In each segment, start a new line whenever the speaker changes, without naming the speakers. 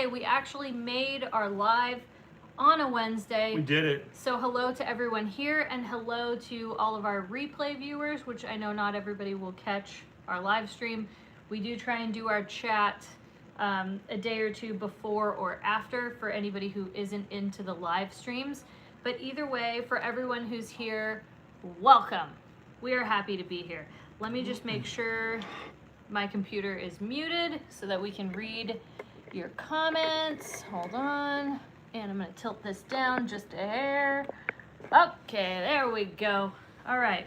Wednesday. We actually made our live on a Wednesday.
We did it.
So hello to everyone here and hello to all of our replay viewers, which I know not everybody will catch our live stream. We do try and do our chat a day or two before or after for anybody who isn't into the live streams. But either way, for everyone who's here, welcome. We are happy to be here. Let me just make sure my computer is muted so that we can read your comments. Hold on. And I'm going to tilt this down just a hair. Okay, there we go. All right.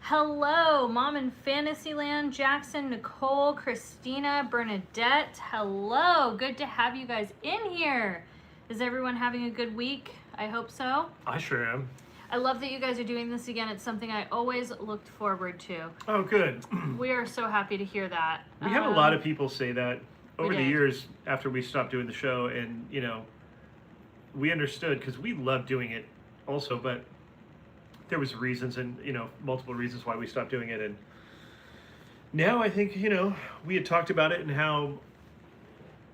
Hello, Mom in Fantasyland, Jackson, Nicole, Christina, Bernadette. Hello. Good to have you guys in here. Is everyone having a good week? I hope so.
I sure am.
I love that you guys are doing this again. It's something I always looked forward to.
Oh, good.
We are so happy to hear that.
We had a lot of people say that over the
did.
years after we stopped doing the show, and you know, we understood because we loved doing it also, but there was reasons and multiple reasons why we stopped doing it. And now I think we had talked about it and how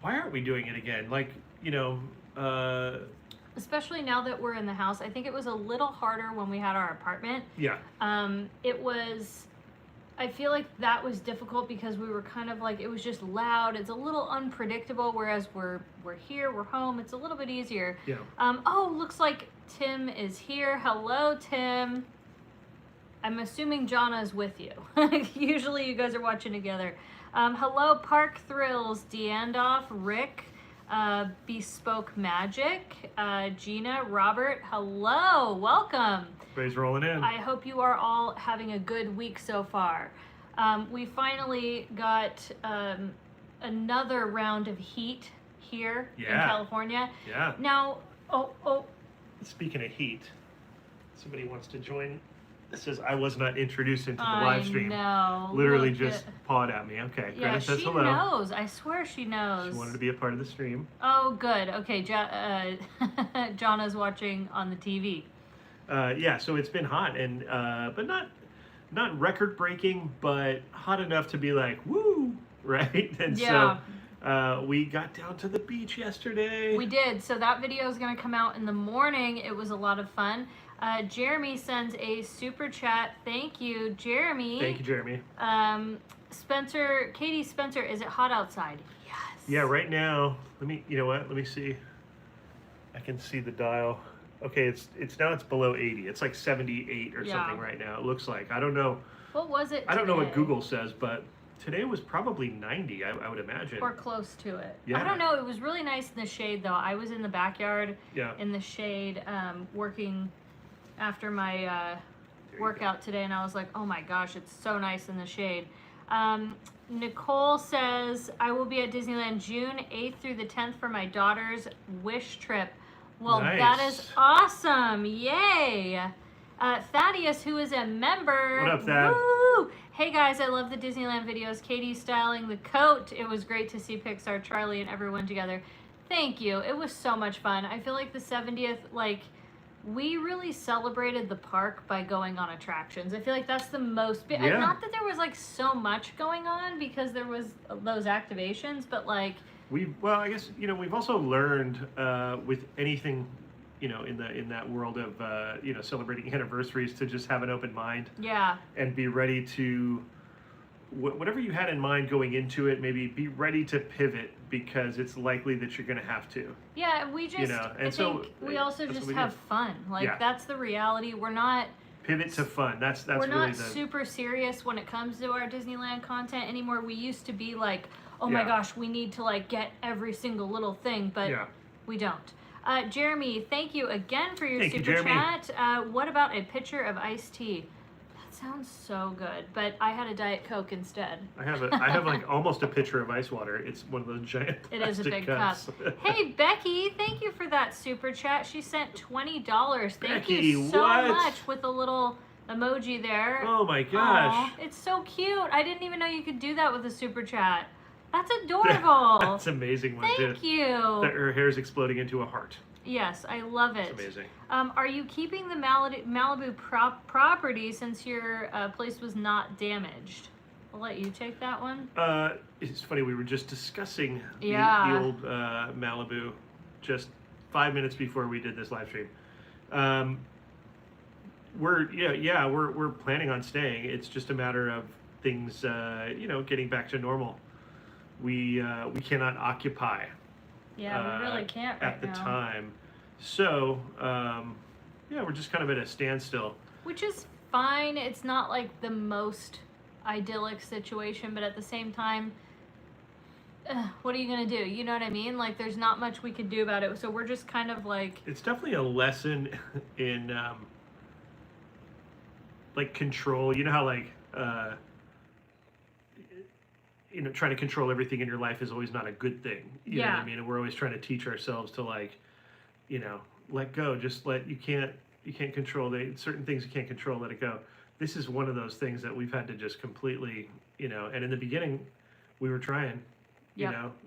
why aren't we doing it again? Like
especially now that we're in the house. I think it was a little harder when we had our apartment.
Yeah.
I feel like that was difficult because we were kind of like, it was just loud. It's a little unpredictable, whereas we're here, we're home. It's a little bit easier.
Yeah.
Oh, looks like Tim is here. Hello, Tim. I'm assuming Jana's with you. Usually you guys are watching together. Hello, Park Thrills, Deandoff, Rick, Bespoke Magic, Gina, Robert. Hello, welcome.
Everybody's rolling in.
I hope you are all having a good week so far. We finally got another round of heat here in California.
Yeah.
Now,
Speaking of heat, somebody wants to join. It says I was not introduced into the live stream.
No.
Literally just pawed at me. Okay.
Yeah,
Greta says
she
hello.
knows. I swear she knows.
She wanted to be a part of the stream.
Oh, good. Okay, Jana's watching on the TV.
Yeah, so it's been hot and but not record breaking, but hot enough to be like woo, right? And
yeah.
So we got down to the beach yesterday.
We did. So that video is going to come out in the morning. It was a lot of fun. Jeremy sends a super chat. Thank you, Jeremy.
Thank you, Jeremy.
Katie Spencer, is it hot outside? Yes.
Yeah, right now. Let me see. I can see the dial. Okay, it's now below 80. It's like 78 or something right now. It looks like. I don't know.
What was it today?
I don't know what Google says, but today was probably 90, I would imagine.
Or close to it.
Yeah.
I don't know. It was really nice in the shade, though. I was in the backyard in the shade working after my workout today, and I was like, oh my gosh, it's so nice in the shade. Nicole says, I will be at Disneyland June 8th through the 10th for my daughter's wish trip. Well,
nice.
That is awesome. Yay. Thaddeus, who is a member.
What up, Thad?
Woo! Hey, guys, I love the Disneyland videos. Katie styling the coat. It was great to see Pixar, Charlie, and everyone together. Thank you. It was so much fun. I feel like the 70th, we really celebrated the park by going on attractions. I feel like that's the most...
Yeah.
Not that there was, so much going on because there was those activations, but,
I guess we've also learned with anything in that world of celebrating anniversaries to just have an open mind.
Yeah.
And be ready to whatever you had in mind going into it, maybe be ready to pivot because it's likely that you're going to have to.
Yeah, we just I think we also just have fun. That's the reality. We're not
pivot to fun. That's
we're
really
not super serious when it comes to our Disneyland content anymore. We used to be like, oh my gosh, we need to get every single little thing, but we don't. Jeremy, thank you again for your super chat. What about a pitcher of iced tea? That sounds so good, but I had a Diet Coke instead.
I have almost a pitcher of ice water. It's one of those giant plastic
It is a big
cups.
cup. Hey, Becky, thank you for that super chat. She sent $20. Thank
Becky,
you so
what?
much with a little emoji there.
Oh my gosh.
Aww, it's so cute. I didn't even know you could do that with a super chat. That's adorable.
That's amazing one too.
Thank you.
Her hair's exploding into a heart.
Yes, I love it.
It's amazing.
Are you keeping the Malibu property since your place was not damaged? I'll let you take that one.
It's funny, we were just discussing
Yeah.
the old Malibu just 5 minutes before we did this live stream. We're planning on staying. It's just a matter of things, getting back to normal. We cannot occupy.
Yeah, we really can't right
at the
now.
time. So we're just kind of at a standstill.
Which is fine. It's not like the most idyllic situation, but at the same time, what are you gonna do? You know what I mean? Like, there's not much we could do about it. So we're just kind of like.
It's definitely a lesson in like control. You know how like trying to control everything in your life is always not a good thing. You know what I mean? And we're always trying to teach ourselves to like, let go. Just you can't control certain things you can't control. Let it go. This is one of those things that we've had to just completely, and in the beginning we were trying,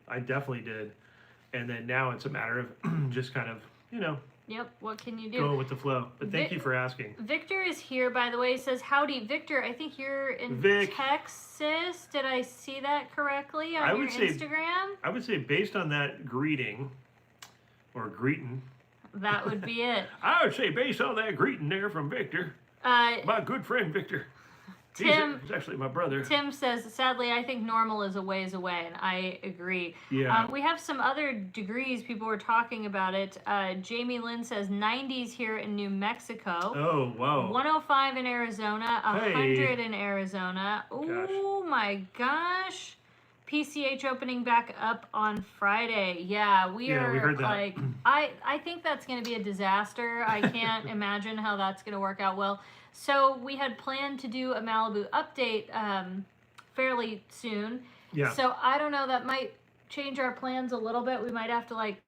I definitely did. And then now it's a matter of just kind of,
Yep, what can you do?
Going with the flow. But thank you for asking.
Victor is here, by the way. He says, howdy. Victor, I think you're in Texas. Did I see that correctly on your Instagram?
I would say based on that greeting, or greeting.
That would be it.
I would say based on that greeting there from Victor, my good friend Victor.
Tim,
he's actually my brother.
Tim says, sadly, I think normal is a ways away, and I agree.
Yeah.
We have some other degrees. People were talking about it. Jamie Lynn says 90s here in New Mexico.
Oh, wow.
105 in Arizona, 100 in Arizona. Oh, my gosh. PCH opening back up on Friday. Yeah, we heard that. Like, I think that's going to be a disaster. I can't imagine how that's going to work out well. So we had planned to do a Malibu update fairly soon.
Yeah.
So I don't know, that might change our plans a little bit. We might have to like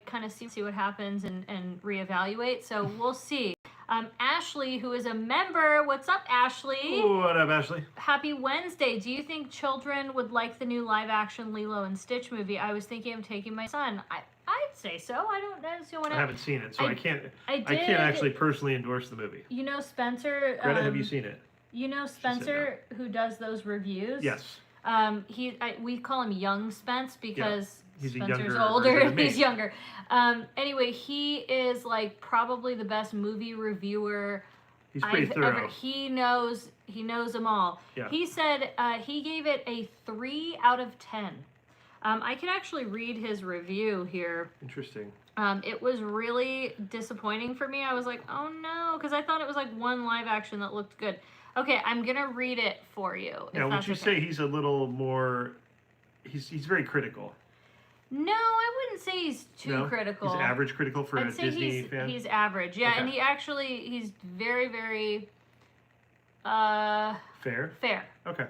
kind of see what happens and reevaluate. So we'll see. Ashley, who is a member, what's up, Ashley?
What up, Ashley?
Happy Wednesday. Do you think children would like the new live-action Lilo and Stitch movie? I was thinking of taking my son. I'd say so. I
haven't seen it, so I can't actually personally endorse the movie.
You know Spencer.
Greta, have you seen it?
You know Spencer, who does those reviews?
Yes.
We call him Young Spence because Spencer's
older
older and he's younger. Anyway, he is like probably the best movie reviewer
He's pretty thorough.
He knows them all.
Yeah.
He said he gave it a 3 out of 10. I can actually read his review here.
Interesting.
It was really disappointing for me. I was like, oh no, because I thought it was like one live action that looked good. Okay, I'm gonna read it for you.
Now, would you say he's a little more? He's very critical.
No, I wouldn't say he's too critical.
He's average critical for a Disney fan.
He's average, yeah, okay. And he's very, very
fair. Okay.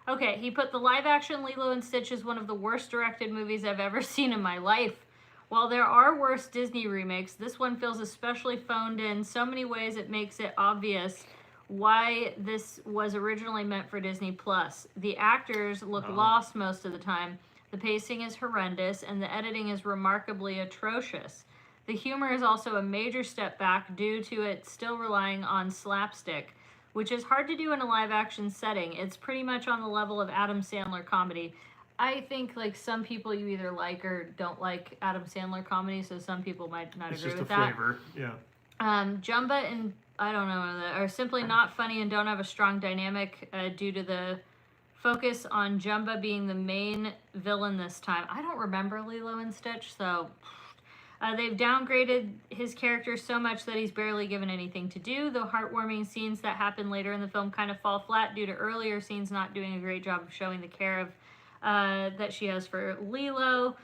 Okay, he put the live-action Lilo and Stitch is one of the worst directed movies I've ever seen in my life. While there are worse Disney remakes, this one feels especially phoned in so many ways it makes it obvious why this was originally meant for Disney Plus. The actors look lost most of the time. The pacing is horrendous, and the editing is remarkably atrocious. The humor is also a major step back due to it still relying on slapstick, which is hard to do in a live-action setting. It's pretty much on the level of Adam Sandler comedy. I think, like, some people you either like or don't like Adam Sandler comedy, so some people might not agree with that.
It's just a flavor, yeah.
Jumba and, I don't know, are simply not funny and don't have a strong dynamic due to the focus on Jumba being the main villain this time. I don't remember Lilo and Stitch, so... they've downgraded his character so much that he's barely given anything to do. The heartwarming scenes that happen later in the film kind of fall flat due to earlier scenes not doing a great job of showing the care of that she has for Lilo.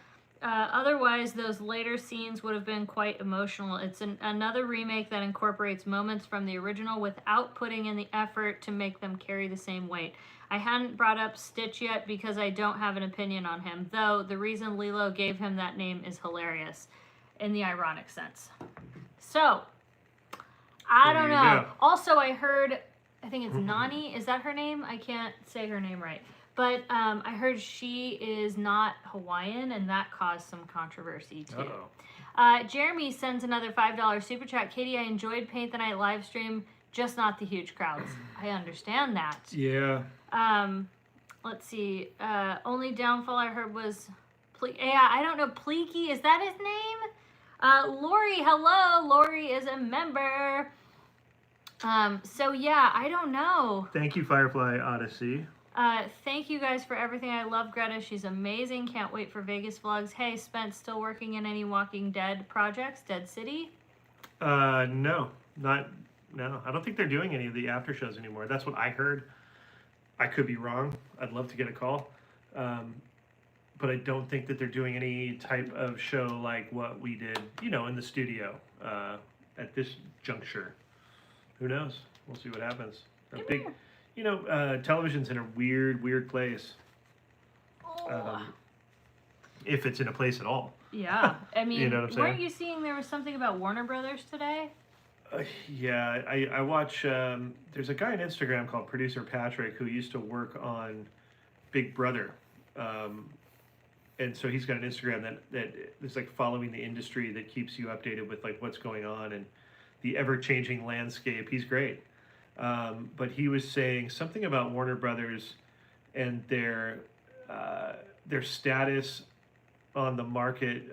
Otherwise, those later scenes would have been quite emotional. It's another remake that incorporates moments from the original without putting in the effort to make them carry the same weight. I hadn't brought up Stitch yet because I don't have an opinion on him, though the reason Lilo gave him that name is hilarious. In the ironic sense. So, I don't know. Also, I heard, I think it's Nani. Is that her name? I can't say her name right. But I heard she is not Hawaiian, and that caused some controversy, too.
Uh-oh.
Jeremy sends another $5 super chat. Katie, I enjoyed Paint the Night live stream. just not the huge crowds. I understand that.
Yeah.
Let's see. Only downfall I heard was, yeah, I don't know. Pleaky, is that his name? Lori, hello. Lori is a member. So yeah, I don't know.
Thank you, Firefly Odyssey.
Thank you guys for everything. I love Greta. She's amazing. Can't wait for Vegas vlogs. Hey, Spence, still working in any Walking Dead projects? Dead City?
No. I don't think they're doing any of the after shows anymore. That's what I heard. I could be wrong. I'd love to get a call. But I don't think that they're doing any type of show like what we did, in the studio at this juncture. Who knows? We'll see what happens. Television's in a weird place. If it's in a place at all.
Yeah. I mean,
You know what I'm saying?
weren't you seeing there was something about Warner Brothers today?
Yeah, I watch, there's a guy on Instagram called Producer Patrick who used to work on Big Brother. And so he's got an Instagram that is like following the industry that keeps you updated with like what's going on and the ever-changing landscape. He's great. But he was saying something about Warner Brothers and their status on the market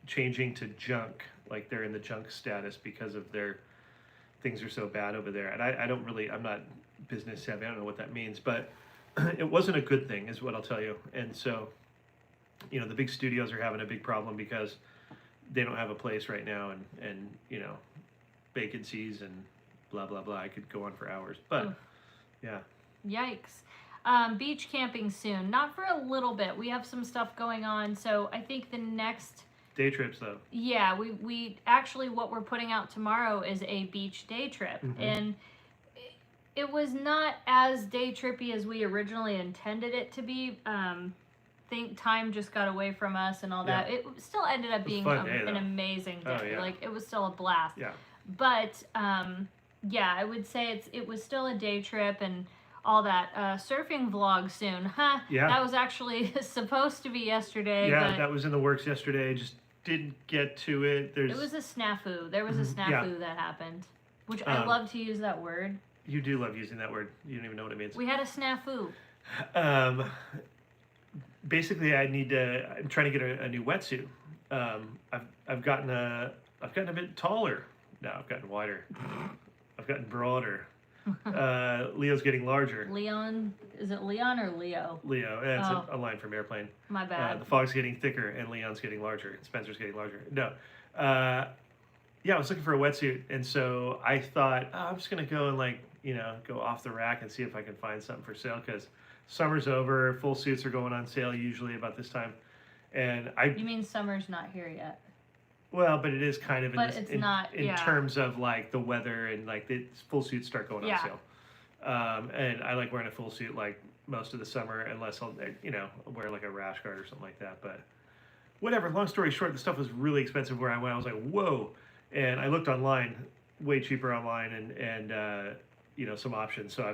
changing to junk. Like they're in the junk status because of their things are so bad over there. And I'm not business savvy. I don't know what that means, but it wasn't a good thing is what I'll tell you. And so, the big studios are having a big problem because they don't have a place right now and vacancies and blah, blah, blah. I could go on for hours, but yeah.
Yikes. Beach camping soon. Not for a little bit. We have some stuff going on. So I think the next...
Day trips, though.
Yeah, we actually, what we're putting out tomorrow is a beach day trip.
Mm-hmm.
And it was not as day trippy as we originally intended it to be. Think time just got away from us and all that. It still ended up being an amazing day.
Oh, yeah.
Like, it was still a blast.
Yeah.
But, yeah, I would say it was still a day trip and all that. Surfing vlog soon. Huh?
Yeah.
That was actually supposed to be yesterday.
Yeah,
but
that was in the works yesterday. Just didn't get to it.
it was a snafu. There was a snafu that happened. Which I love to use that word.
You do love using that word. You don't even know what it means.
We had a snafu.
Basically, I'm trying to get a new wetsuit. I've gotten a bit taller. No, I've gotten wider. I've gotten broader. Leo's getting larger.
Leon, is it Leon or Leo?
Leo, it's a line from Airplane.
My bad.
The fog's getting thicker and Leon's getting larger. And Spencer's getting larger. No. Yeah, I was looking for a wetsuit, and so I thought, I'm just gonna go and go off the rack and see if I can find something for sale because summer's over. Full suits are going on sale usually about this time, and
You mean summer's not here yet?
Well, but it is kind of in terms of like the weather and like the full suits start going on sale. And I like wearing a full suit like most of the summer unless I'll wear like a rash guard or something like that. But whatever. Long story short, the stuff was really expensive where I went. I was like, whoa. And I looked online, way cheaper online, and some options. So I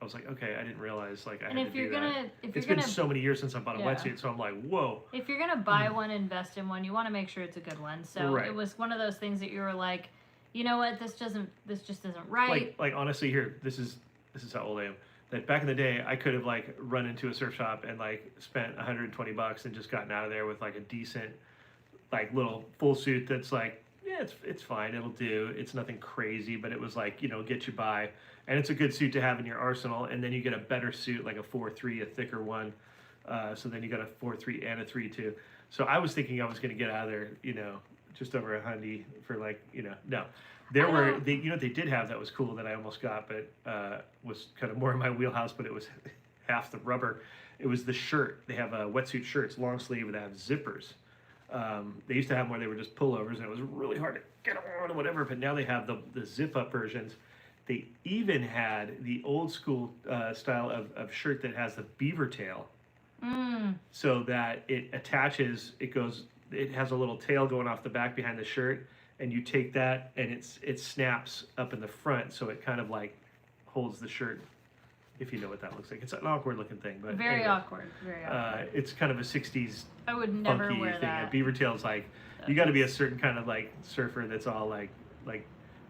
was like, okay, I didn't realize like I had to do that. It's been so many years since I bought a wetsuit, so I'm like, whoa.
If you're gonna buy one, invest in one. You want to make sure it's a good one. So it was one of those things that you were like, you know what, this just isn't right.
Like honestly, here, this is how old I am. That back in the day, I could have like run into a surf shop and like spent $120 and just gotten out of there with like a decent, like little full suit that's like, yeah, it's fine, it'll do. It's nothing crazy, but it was like, get you by. And it's a good suit to have in your arsenal. And then you get a better suit, like a 4.3, a thicker one. So then you got a 4.3 and a 3.2. So I was thinking I was going to get out of there, just over $100 for like, no. They did have that was cool that I almost got, but was kind of more in my wheelhouse, but it was half the rubber. It was the shirt. They have wetsuit shirts, long sleeve, that have zippers. They used to have them where they were just pullovers, and it was really hard to get on or whatever, but now they have the zip-up versions. They even had the old school style of shirt that has the beaver tail. So that it attaches, it has a little tail going off the back behind the shirt, and you take that and it snaps up in the front, so it kind of like holds the shirt, if you know what that looks like. It's an awkward looking thing, but
very awkward.
It's kind of a 60s
I would never
funky
wear
thing.
that.
A beaver tail's like, you got to be a certain kind of like surfer that's all like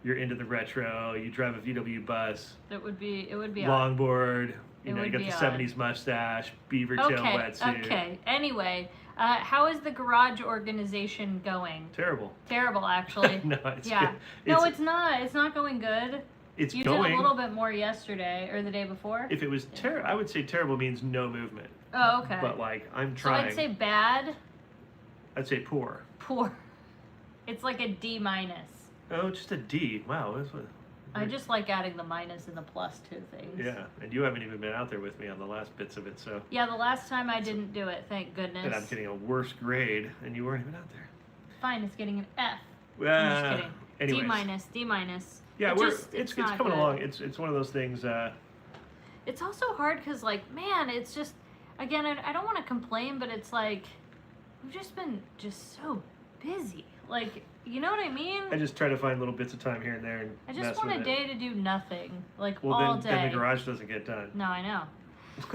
you're into the retro, you drive a VW bus,
It would be odd.
longboard,
It
you
would
got
be
the
odd.
70s mustache, beaver tail wetsuit.
Okay. Anyway, how is the garage organization going?
Terrible.
Terrible, actually.
No, it's
yeah.
good.
No, it's not. It's not going good.
It's
You
going.
did a little bit more yesterday or the day before.
If it was terrible, I would say terrible means no movement.
Oh, okay.
But like I'm
So
trying.
I'd say bad,
I'd say poor.
poor. It's like a D minus.
Oh, just a D. Wow, that's what.
I just like adding the minus and the plus to things.
Yeah, and you haven't even been out there with me on the last bits of it, so.
Yeah, the last time I didn't do it, thank goodness.
And I'm getting a worse grade, and you weren't even out there.
Fine, it's getting an F.
Well,
I'm just kidding.
anyways.
D minus.
Yeah, it's
not
coming
good.
along. It's one of those things.
It's also hard because, like, man, it's just, again, I don't want to complain, but it's like, we've just been just so busy. Like, you know what I mean?
I just try to find little bits of time here and there and
I just
mess
want
with
a
it.
day to do nothing, like,
Well,
all
then
day.
the garage doesn't get done.
No, I know.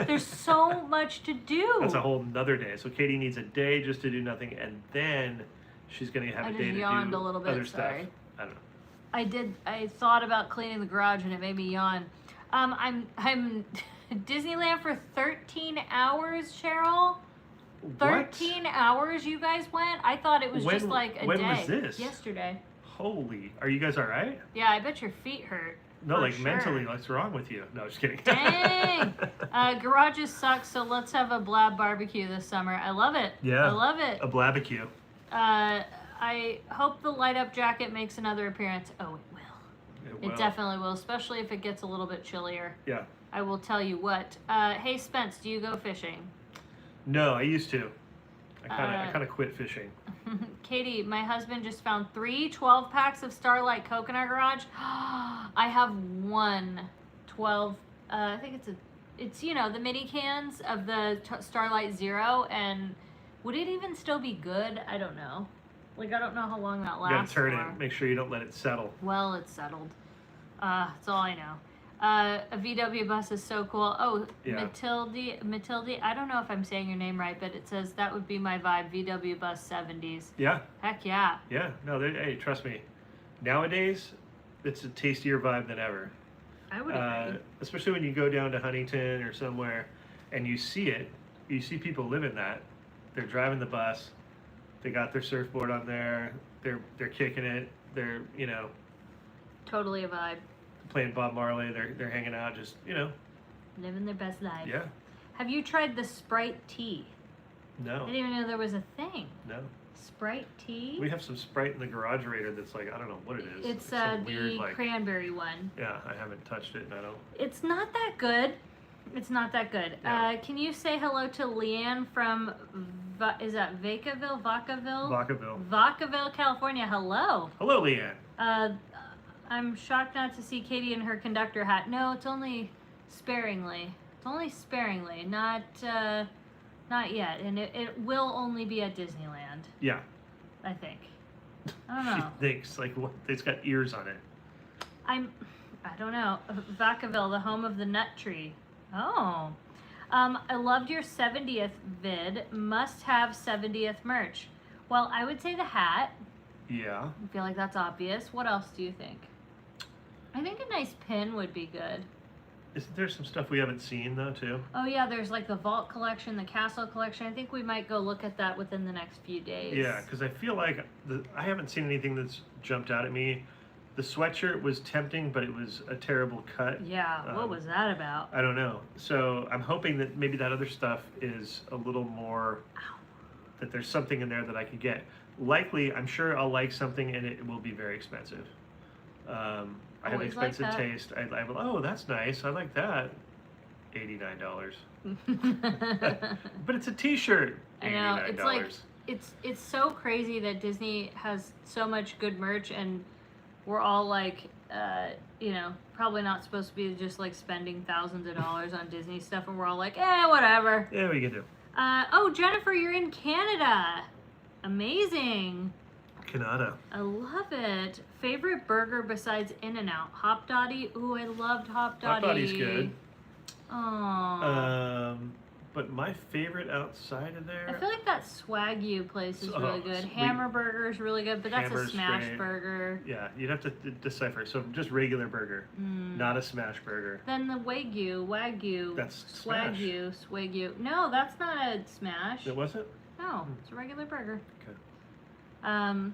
There's so much to do.
That's a whole nother day. So Katie needs a day just to do nothing, and then she's going to have
I
a
just
day to
yawned
do
a little bit,
other
sorry.
stuff. I don't know.
I thought about cleaning the garage and it made me yawn. I'm Disneyland for 13 hours, Cheryl. 13 hours you guys went? I thought it was just like a day.
When was this?
Yesterday.
Holy, are you guys all right?
Yeah, I bet your feet hurt.
No,
for
like
sure.
mentally, what's wrong with you? No, just kidding.
Dang. Garages suck, so let's have a blab barbecue this summer. I love it.
Yeah.
I love it.
A blabecue.
I hope the light up jacket makes another appearance. Oh, it will. It definitely will, especially if it gets a little bit chillier.
Yeah.
I will tell you what. Hey, Spence, do you go fishing?
No, I used to. I kind of quit fishing.
Katie, my husband just found 3 12-packs of Starlight Coke in our garage. I have one 12. I think it's you know, the mini cans of the Starlight Zero, and would it even still be good? I don't know. Like, I don't know how long that
You gotta
lasts
turn
for.
it. Make sure you don't let it settle.
Well, it's settled. That's all I know. A VW bus is so cool. Oh,
Yeah.
Matilde, I don't know if I'm saying your name right, but it says that would be my vibe, VW bus 70s.
Yeah.
Heck yeah.
Yeah. No, hey, trust me. Nowadays, it's a tastier vibe than ever.
I would agree.
Especially when you go down to Huntington or somewhere and you see it. You see people living that. They're driving the bus. They got their surfboard on there. They're kicking it. They're, you know,
Totally a vibe.
playing Bob Marley. They're hanging out, just, you know.
Living their best life.
Yeah.
Have you tried the Sprite tea? I
No.
didn't even know there was a thing.
No.
Sprite tea?
We have some Sprite in the garagerator that's like, I don't know what it is.
It's
some
the
weird, like,
cranberry one.
yeah, I haven't touched it and I don't.
It's not that good. It's not that good.
Yeah.
Can you say hello to Leanne from, is that Vacaville? Vacaville, California. Hello.
Hello, Leanne.
I'm shocked not to see Katie in her conductor hat. No, it's only sparingly. It's only sparingly, not yet. And it will only be at Disneyland,
Yeah.
I think. I don't
She
know.
thinks, like, what? It's got ears on it.
I don't know. Vacaville, the home of the nut tree. Oh. I loved your 70th vid. Must have 70th merch. Well, I would say the hat.
Yeah.
I feel like that's obvious. What else do you think? I think a nice pin would be good.
Isn't there some stuff we haven't seen, though, too?
Oh yeah, there's like the vault collection, the castle collection. I think we might go look at that within the next few days.
Yeah, because I feel like I haven't seen anything that's jumped out at me. The sweatshirt was tempting, but it was a terrible cut.
Yeah, what was that about?
I don't know. So I'm hoping that maybe that other stuff is a little more, that there's something in there that I could get. Likely, I'm sure I'll like something and it will be very expensive. I have
Always like
expensive
that.
taste. I will, oh, that's nice. I like that. $89. But it's a t-shirt.
I know,
$89.
it's like, it's so crazy that Disney has so much good merch, and we're all like, you know, probably not supposed to be just like spending thousands of dollars on Disney stuff, and we're all like, whatever.
Yeah, what you can do.
Oh, Jennifer, you're in Canada. Amazing.
Canada.
I love it. Favorite burger besides In-N-Out? Hop Dottie? Ooh, I loved Hop Dottie.
Hot Dotty's good.
Aww.
But my favorite outside of
I
there,
feel like that Swagyu place is really good. Hammer Burger is really good, but that's a
Hammer's
smash
great.
burger.
yeah, you'd have to decipher. So just regular burger, not a smash burger.
Then the Wagyu.
That's smash.
Swagyu. No, that's not a smash.
It wasn't?
No, it's a regular burger.
Okay.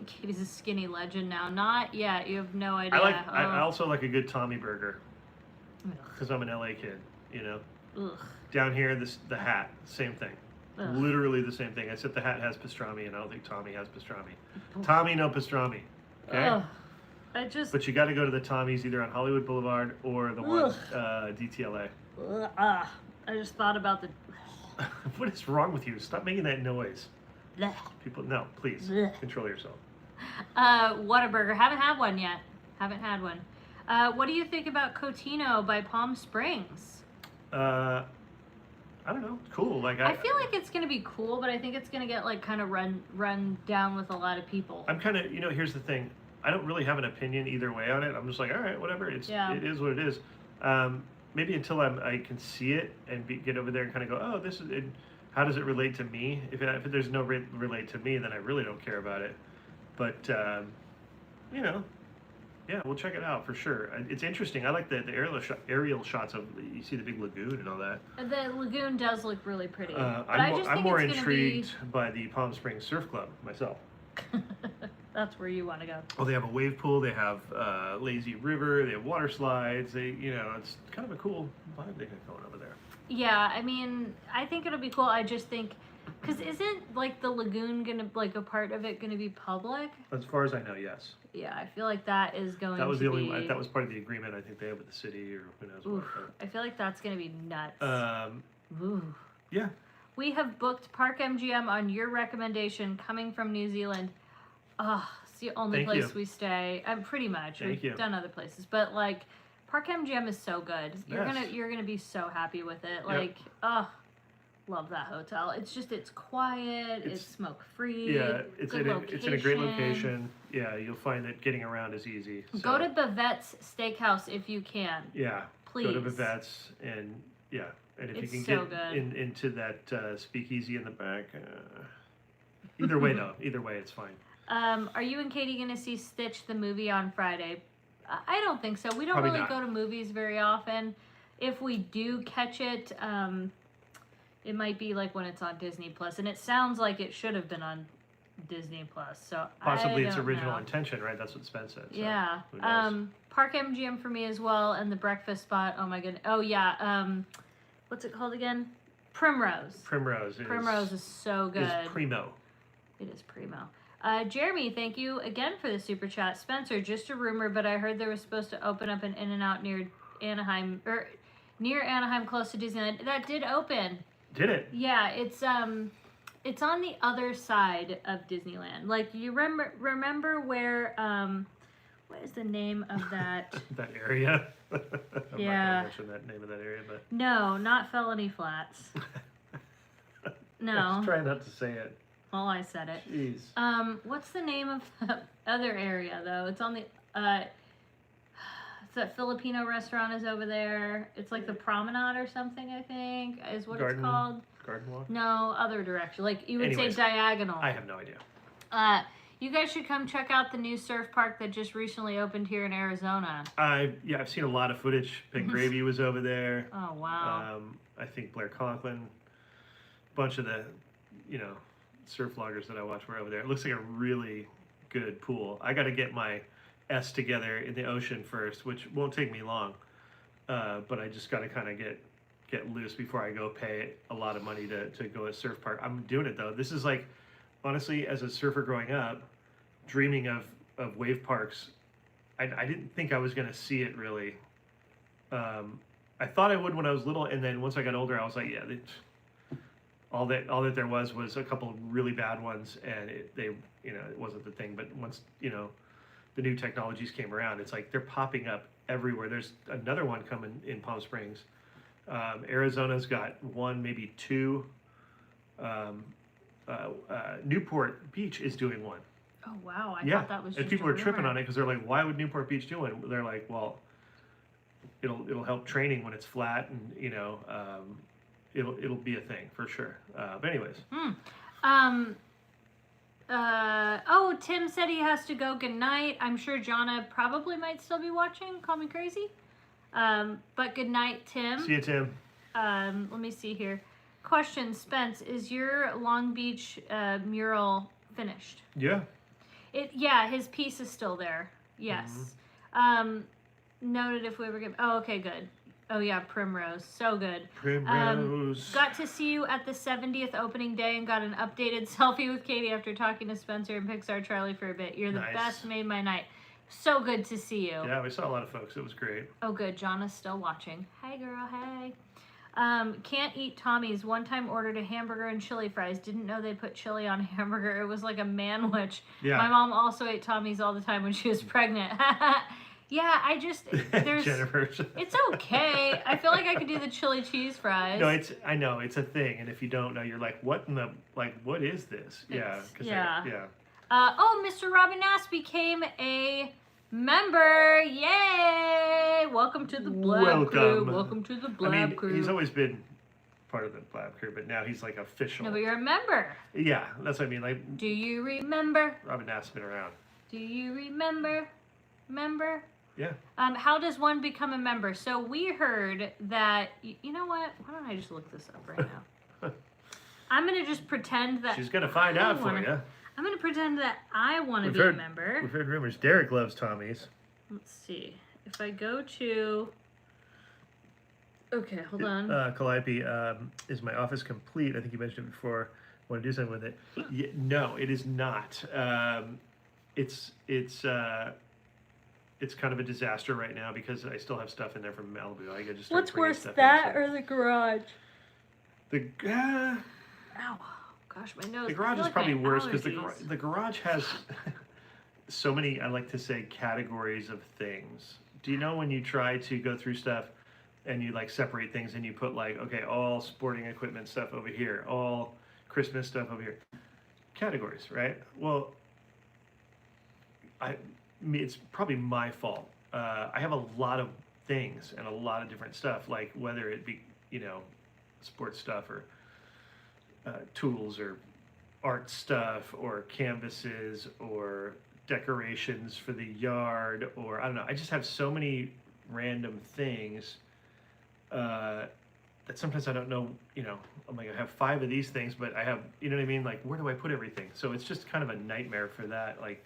Katie's a skinny legend now. Not yet. You have no idea.
I also like a good Tommy burger because I'm an LA kid. You know.
Ugh.
Down here, the hat, same thing.
Ugh.
Literally the same thing. Except the hat has pastrami, and I don't think Tommy has pastrami. Tommy, no pastrami. Okay.
Ugh.
But you got to go to the Tommy's either on Hollywood Boulevard or the one DTLA.
Ugh. I just thought about the.
What is wrong with you? Stop making that noise.
Blech.
People, no, please
Blech.
control yourself.
Whataburger. Haven't had one yet. Haven't had one. What do you think about Cotino by Palm Springs?
I don't know. Cool. Like
I feel like it's gonna be cool, but I think it's gonna get like kind of run down with a lot of people.
I'm kind of, here's the thing. I don't really have an opinion either way on it. I'm just like, all right, whatever. It is what it is. Maybe until I can see it and get over there and kind of go, oh, this is it. How does it relate to me? If there's no relate to me, then I really don't care about it. But yeah, we'll check it out for sure. It's interesting. I like the aerial shots of, you see the big lagoon and all that.
The lagoon does look really pretty.
I'm more intrigued by the Palm Springs Surf Club myself.
That's where you want to go.
Oh, they have a wave pool. They have lazy river. They have water slides. It's kind of a cool vibe they got going over there.
Yeah, I mean, I think it'll be cool. I just think, because isn't like the lagoon gonna, like a part of it gonna be public?
As far as I know, yes.
Yeah, I feel like that is going
that was
to
the
be...
only. That was part of the agreement I think they have with the city, or who knows
Oof,
what.
I feel like that's gonna be nuts.
Ooh. Yeah.
We have booked Park MGM on your recommendation, coming from New Zealand. It's the only place we stay. Pretty much. We've done other places, but like Park MGM is so good. You're gonna be so happy with it. Like, love that hotel. It's quiet. It's smoke free.
Yeah, it's in a great location. Yeah, you'll find that getting around is easy. So.
Go to Bavette's Steakhouse if you can.
Yeah,
please.
Go to Bavette's and and if you can get into that speakeasy in the back. Either way, no. Either way, it's fine.
Are you and Katie gonna see Stitch the movie on Friday? I don't think so. We don't
Probably
really
not.
go to movies very often. If we do catch it, it might be like when it's on Disney Plus, and it sounds like it should have been on Disney Plus. So
possibly its original intention, right? That's what Spence said. So
yeah. Park MGM for me as well, and the breakfast spot. Oh my goodness. Oh yeah. What's it called again? Primrose. Primrose is so good.
Is primo.
It is primo. Jeremy, thank you again for the super chat. Spencer, just a rumor, but I heard there was supposed to open up an In-N-Out near Anaheim, close to Disneyland. That did open.
Did it?
Yeah, it's on the other side of Disneyland. Like, you remember where what is the name of that?
That area? I'm not going to mention that name of that area, but
no, not Felony Flats. No.
I was trying not to say it.
Well, I said it.
Jeez.
What's the name of the other area though? It's on the it's that Filipino restaurant is over there. It's like the Promenade or something, I think, is what it's called.
Garden Walk?
No, other direction. Like you would say diagonal.
I have no idea.
You guys should come check out the new surf park that just recently opened here in Arizona.
I've seen a lot of footage. Pink Gravy was over there.
Oh wow.
I think Blair Conklin, a bunch of the, surf vloggers that I watch were over there. It looks like a really good pool. I got to get my S together in the ocean first, which won't take me long. But I just got to kind of get loose before I go pay a lot of money to go to surf park. I'm doing it though. This is like, honestly, as a surfer growing up, dreaming of wave parks, I didn't think I was going to see it really. I thought I would when I was little, and then once I got older, I was like, yeah, all that there was a couple of really bad ones, and it wasn't the thing. But once the new technologies came around, it's like they're popping up everywhere. There's another one coming in Palm Springs. Arizona's got one, maybe two. Newport Beach is doing one.
Oh wow! I thought that was.
And people are tripping on it because they're like, "Why would Newport Beach do one?" They're like, "Well, it'll help training when it's flat, and it'll be a thing for sure. But anyways.
Oh, Tim said he has to go. Good night. I'm sure Jonna probably might still be watching. Call me crazy. But good night, Tim.
See you, Tim.
Let me see here. Question, Spence, is your Long Beach mural finished?
Yeah.
Yeah, his piece is still there. Yes. Noted if we ever get. Oh, okay, good. Oh yeah, Primrose, so good.
Primrose.
Got to see you at the 70th opening day and got an updated selfie with Katie after talking to Spencer and Pixar Charlie for a bit. You're the best, made my night. So good to see you.
Yeah, we saw a lot of folks. It was great.
Oh, good. Jonna's still watching. Hey, girl. Hey. Can't eat Tommy's. One time ordered a hamburger and chili fries. Didn't know they put chili on a hamburger. It was like a manwich.
Yeah.
My mom also ate Tommy's all the time when she was pregnant. Yeah, there's
Jennifer's.
It's okay. I feel like I could do the chili cheese fries.
No, I know it's a thing, and if you don't know, you're like, what is this? Yeah.
Yeah. Oh, Mr. Robin Nass became a member. Yay! Welcome to the Blab Crew. Welcome to the Blab Crew.
He's always been part of the Blab Crew, but now he's like official.
No, but you're a member.
Yeah, that's what I mean. Like,
do you remember?
Robin Nass has been around.
Do you remember? Member?
Yeah.
How does one become a member? So we heard that, you know what? Why don't I just look this up right now? I'm going to just pretend that...
She's going to find out for you.
I'm going to pretend that I want to be a member.
We've heard rumors. Derek loves Tommy's.
Let's see. If I go to... Okay, hold on.
Calliope, is my office complete? I think you mentioned it before. Want to do something with it? No, it is not. It's kind of a disaster right now because I still have stuff in there from Malibu. I just
What's worse, that or the garage?
Ow,
gosh, my nose.
The garage is probably worse because the garage has so many, I like to say, categories of things. Do you know when you try to go through stuff and you like separate things and you put like, okay, all sporting equipment stuff over here, all Christmas stuff over here? Categories, right? Well, it's probably my fault. I have a lot of things and a lot of different stuff, like whether it be, sports stuff or tools or art stuff or canvases or decorations for the yard, or I don't know. I just have so many random things that sometimes I don't know, I'm like, I have 5 of these things, but I have, you know what I mean? Like, where do I put everything? So it's just kind of a nightmare for that, like,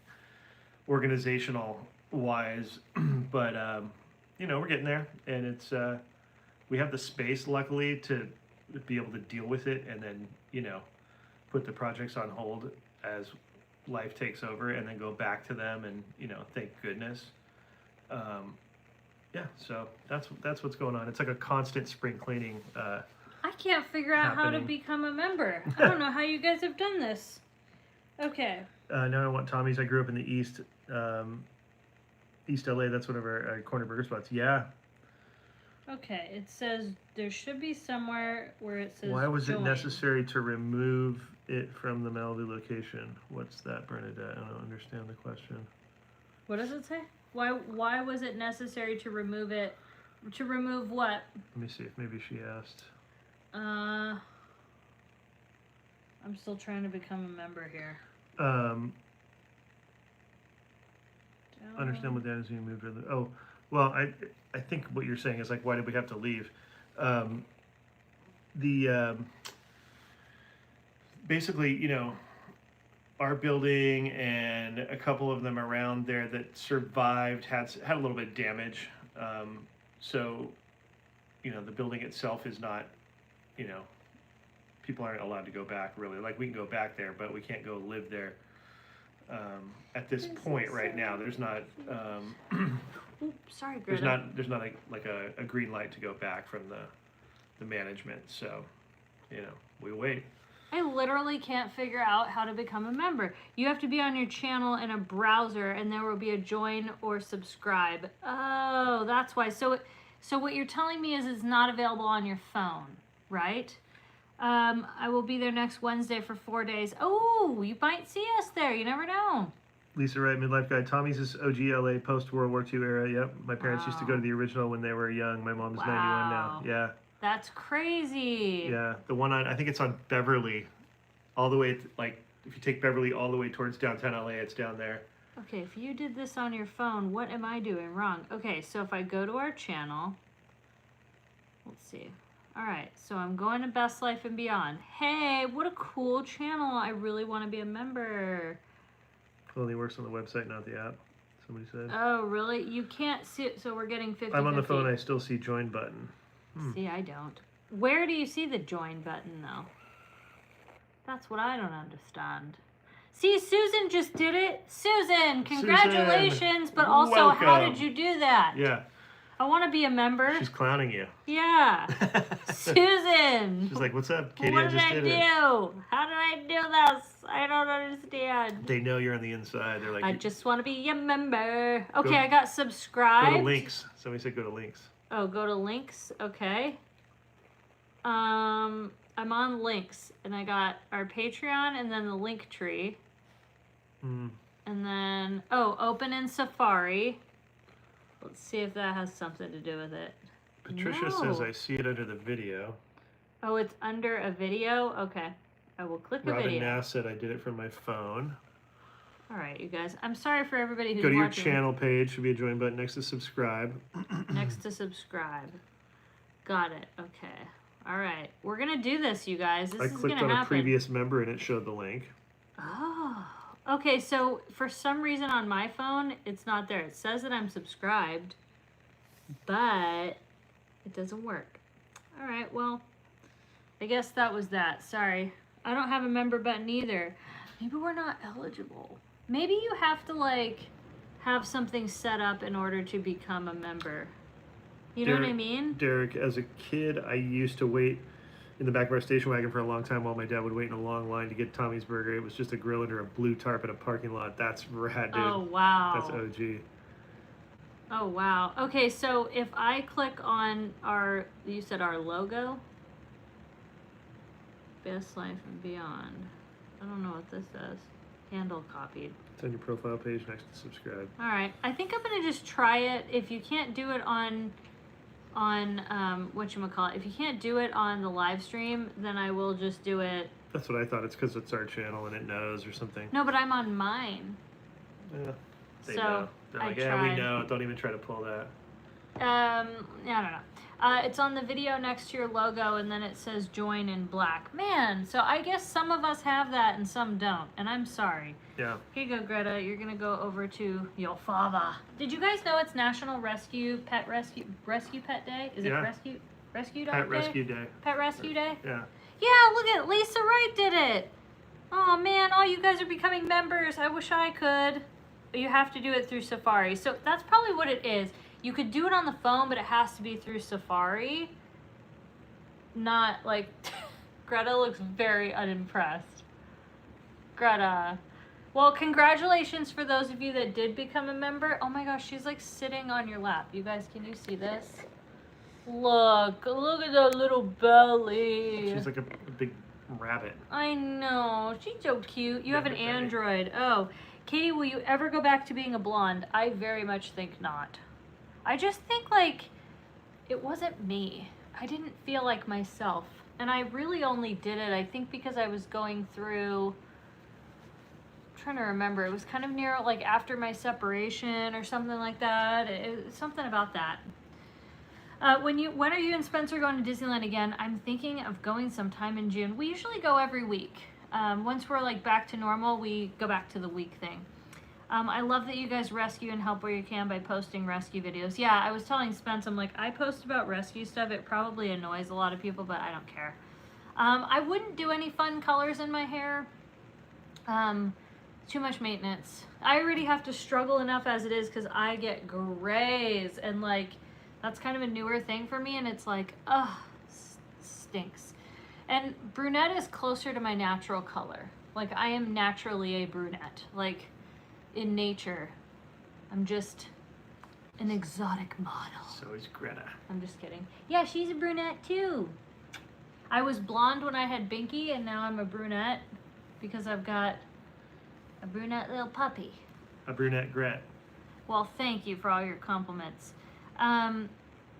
organizational wise, but we're getting there, and it's we have the space luckily to be able to deal with it, and then put the projects on hold as life takes over, and then go back to them, and thank goodness. So that's what's going on. It's like a constant spring cleaning.
I can't figure out how to become a member. I don't know how you guys have done this. Okay.
Now I want Tommy's. I grew up in the East LA. That's one of our corner burger spots. Yeah.
Okay. It says there should be somewhere where it says
Why was
join.
it necessary to remove it from the Malibu location? What's that, Bernadette? I don't understand the question.
What does it say? Why was it necessary to remove it? To remove what?
Let me see if maybe she asked.
I'm still trying to become a member here.
Understand what that is when you moved. Oh, well, I think what you're saying is like, why did we have to leave? Basically, our building and a couple of them around there that survived had a little bit of damage. So, the building itself is not, people aren't allowed to go back really. Like, we can go back there, but we can't go live there. At this point right now, there's not.
Oops, sorry, Greta.
There's not a green light to go back from the management. So, we wait.
I literally can't figure out how to become a member. You have to be on your channel in a browser, and there will be a join or subscribe. Oh, that's why. So what you're telling me is it's not available on your phone, right? I will be there next Wednesday for 4 days. Oh, you might see us there. You never know.
Lisa Wright, Midlife Guy. Tommy's is OG LA post World War II era. Yep. My parents used to go to the original when they were young. My mom is 91 now. Yeah.
That's crazy.
Yeah, the one on, I think it's on Beverly, all the way, like, if you take Beverly all the way towards downtown LA, it's down there.
Okay, if you did this on your phone, what am I doing wrong? Okay, so if I go to our channel, let's see. All right, so I'm going to Best Life and Beyond. Hey, what a cool channel. I really want to be a member.
It only works on the website, not the app, somebody said.
Oh, really? You can't see it, so we're getting 50-50.
I'm on the phone, I still see join button.
See, I don't. Where do you see the join button, though? That's what I don't understand. See, Susan just did it. Susan, congratulations, but also, how did you do that?
Yeah.
I want to be a member.
She's clowning you.
Yeah. Susan.
She's like, what's up, Katie?
What
I just did
I
it.
do? How did I do this? I don't understand.
They know you're on the inside. They're like,
I just want to be a member. Okay,
Go-
I got subscribed.
go to links. Somebody said go to links.
Oh, go to links. Okay. I'm on links, and I got our Patreon, and then the link tree, and then open in Safari. Let's see if that has something to do with it.
Patricia says I see it under the video.
Oh, it's under a video? Okay. I will click a
Robin
video.
Nass said I did it from my phone.
All right, you guys. I'm sorry for everybody who's
Go to your
watching.
channel page. Should be a join button next to subscribe.
Next to subscribe. Got it. Okay. All right. We're going to do this, you guys. This
I
is going
clicked
to
on
happen.
a previous member and it showed the link.
Oh. Okay, so for some reason on my phone, it's not there. It says that I'm subscribed, but it doesn't work. All right, well, I guess that was that. Sorry. I don't have a member button either. Maybe we're not eligible. Maybe you have to, like, have something set up in order to become a member. You know what I mean?
Derek, as a kid, I used to wait in the back of our station wagon for a long time while my dad would wait in a long line to get Tommy's Burger. It was just a grill under a blue tarp in a parking lot. That's rad, dude.
Oh, wow.
That's OG.
Oh, wow. Okay, so if I click on our, you said our logo? Best Life and Beyond. I don't know what this says. Handle copied.
It's on your profile page next to subscribe.
All right. I think I'm going to just try it. If you can't do it on whatchamacallit, if you can't do it on the live stream, then I will just do it.
That's what I thought. It's because it's our channel and it knows or something.
No, but I'm on mine.
Yeah, they
So,
know. They're
I
like, yeah, we
tried.
know. Don't even try to pull that.
I don't know. It's on the video next to your logo, and then it says join in black. Man, so I guess some of us have that and some don't, and I'm sorry.
Yeah.
Here you go, Greta. You're going to go over to your father. Did you guys know it's National Rescue Pet Day? Is it
Yeah.
Rescue Dog
Pet
Day?
Rescue Day.
Pet Rescue Day?
Yeah.
Yeah, look at Lisa Wright did it. Oh man, all you guys are becoming members. I wish I could. But you have to do it through Safari. So that's probably what it is. You could do it on the phone, but it has to be through Safari. Not like Greta looks very unimpressed. Greta. Well, congratulations for those of you that did become a member. Oh my gosh, she's like sitting on your lap. You guys, can you see this? Look at that little belly.
She's like a big rabbit.
I know. She's so cute. You have an
Rabbit baby.
Android. Oh. Katie, will you ever go back to being a blonde? I very much think not. I just think, like, it wasn't me. I didn't feel like myself. And I really only did it, I think, because I was going through... I'm trying to remember. It was kind of near, like, after my separation or something like that. Something about that. When are you and Spencer going to Disneyland again? I'm thinking of going sometime in June. We usually go every week. Once we're like back to normal, we go back to the week thing. I love that you guys rescue and help where you can by posting rescue videos. Yeah, I was telling Spence, I'm like, I post about rescue stuff. It probably annoys a lot of people, but I don't care. I wouldn't do any fun colors in my hair. Too much maintenance. I already have to struggle enough as it is because I get grays, and like, that's kind of a newer thing for me, and it's like, ugh, stinks. And brunette is closer to my natural color. Like, I am naturally a brunette. Like, in nature, I'm just an exotic model.
So is Greta.
I'm just kidding. Yeah, she's a brunette too. I was blonde when I had Binky, and now I'm a brunette because I've got a brunette little puppy.
A brunette Gret.
Well, thank you for all your compliments.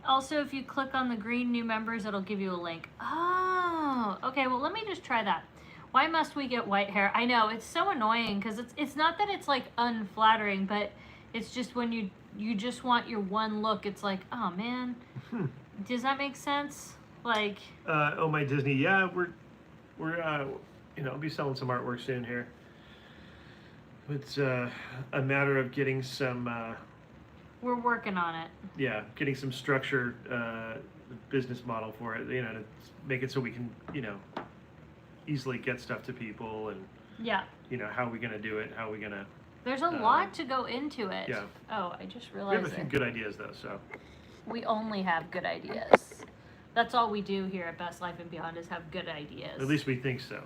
Also, if you click on the green new members, it'll give you a link. Oh, okay. Well, let me just try that. Why must we get white hair? I know, it's so annoying because it's not that it's like unflattering, but it's just when you just want your one look, it's like, oh man. Does that make sense? Like,
oh my Disney, yeah, we're I'll be selling some artwork soon here. It's a matter of getting some
we're working on it.
yeah, getting some structure, business model for it, to make it so we can, easily get stuff to people, and
yeah,
how are we gonna do it? How are we gonna?
There's a lot to go into it.
Yeah.
Oh, I just
We
realized
have a few good ideas though, so.
we only have good ideas. That's all we do here at Best Life and Beyond is have good ideas.
At least we think so.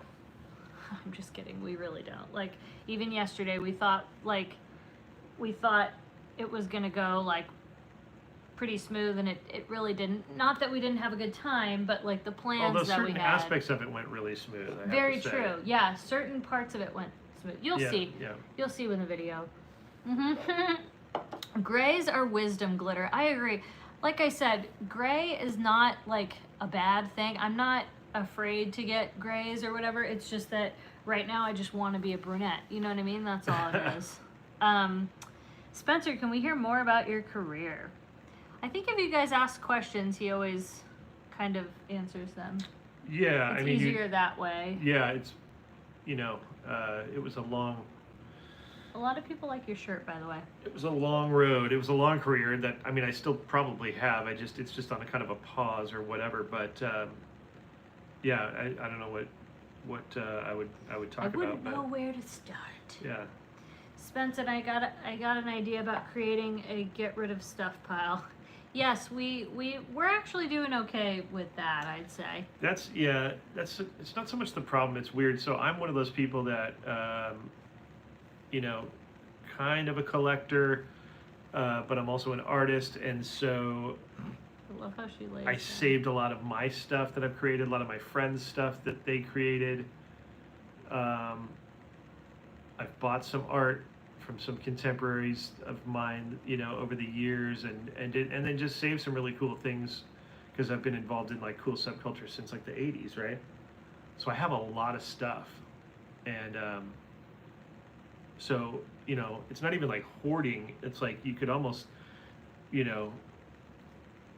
I'm just kidding. We really don't. Like, even yesterday, we thought it was gonna go like pretty smooth, and it really didn't. Not that we didn't have a good time, but like the plans
Although
that we
certain
had.
aspects of it went really smooth. I have
Very
to say.
true. Yeah, certain parts of it went smooth. You'll see.
Yeah.
You'll see in the video. Grays are wisdom glitter. I agree. Like I said, gray is not like a bad thing. I'm not afraid to get grays or whatever. It's just that right now I just want to be a brunette. You know what I mean? That's all it is. Spencer, can we hear more about your career? I think if you guys ask questions, he always kind of answers them.
Yeah,
It's
I mean,
easier that way.
yeah, it's, it was a long.
A lot of people like your shirt, by the way.
It was a long road. It was a long career that, I mean, I still probably have. It's just on a kind of a pause or whatever. But yeah, I don't know what I would talk about.
I wouldn't know where to start.
Yeah.
Spence and I got an idea about creating a get rid of stuff pile. Yes, we're actually doing okay with that, I'd say.
It's not so much the problem. It's weird. So I'm one of those people that kind of a collector, but I'm also an artist, and so
I love how she lays
I
down.
saved a lot of my stuff that I've created, a lot of my friends' stuff that they created. I've bought some art from some contemporaries of mine, over the years, and then just saved some really cool things because I've been involved in like cool subculture since like the 80s, right? So I have a lot of stuff, and so it's not even like hoarding. It's like you could almost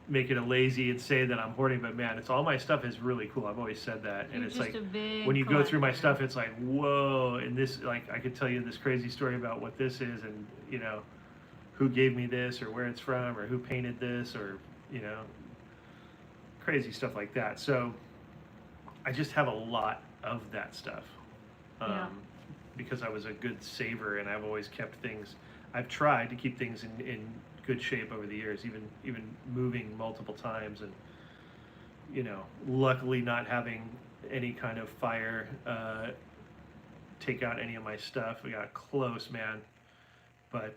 make it a lazy and say that I'm hoarding, but man, it's all my stuff is really cool. I've always said that. And
You're
it's
just
like
a big
when you go through my
collector.
stuff, it's like, whoa, and this, like, I could tell you this crazy story about what this is, and who gave me this, or where it's from, or who painted this, or crazy stuff like that. So I just have a lot of that stuff.
Yeah.
Because I was a good saver, and I've always kept things. I've tried to keep things in good shape over the years, even moving multiple times, and luckily not having any kind of fire take out any of my stuff. We got close, man, but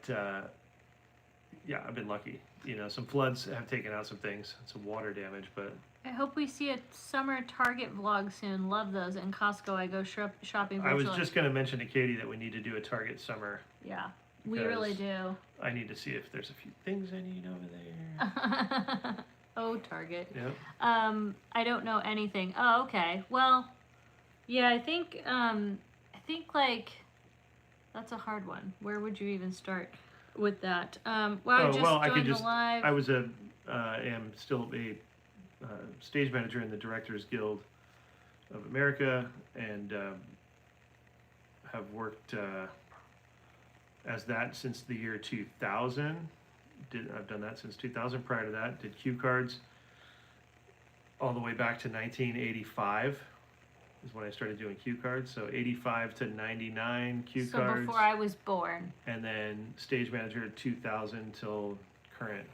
yeah, I've been lucky. Some floods have taken out some things, some water damage, but
I hope we see a summer Target vlog soon. Love those. And Costco, I go shopping
I
virtually.
was just going to mention to Katie that we need to do a Target summer.
Yeah, we really
because
do.
I need to see if there's a few things I need over there.
Oh, Target.
Yeah.
I don't know anything. Oh, okay. Well, yeah, I think like that's a hard one. Where would you even start with that? Well, I just joined the live.
I was am still a stage manager in the Directors Guild of America, and have worked as that since the year 2000. I've done that since 2000. Prior to that, did cue cards all the way back to 1985 is when I started doing cue cards. So 85 to 99 cue cards.
So before I was born.
And then stage manager 2000 till current.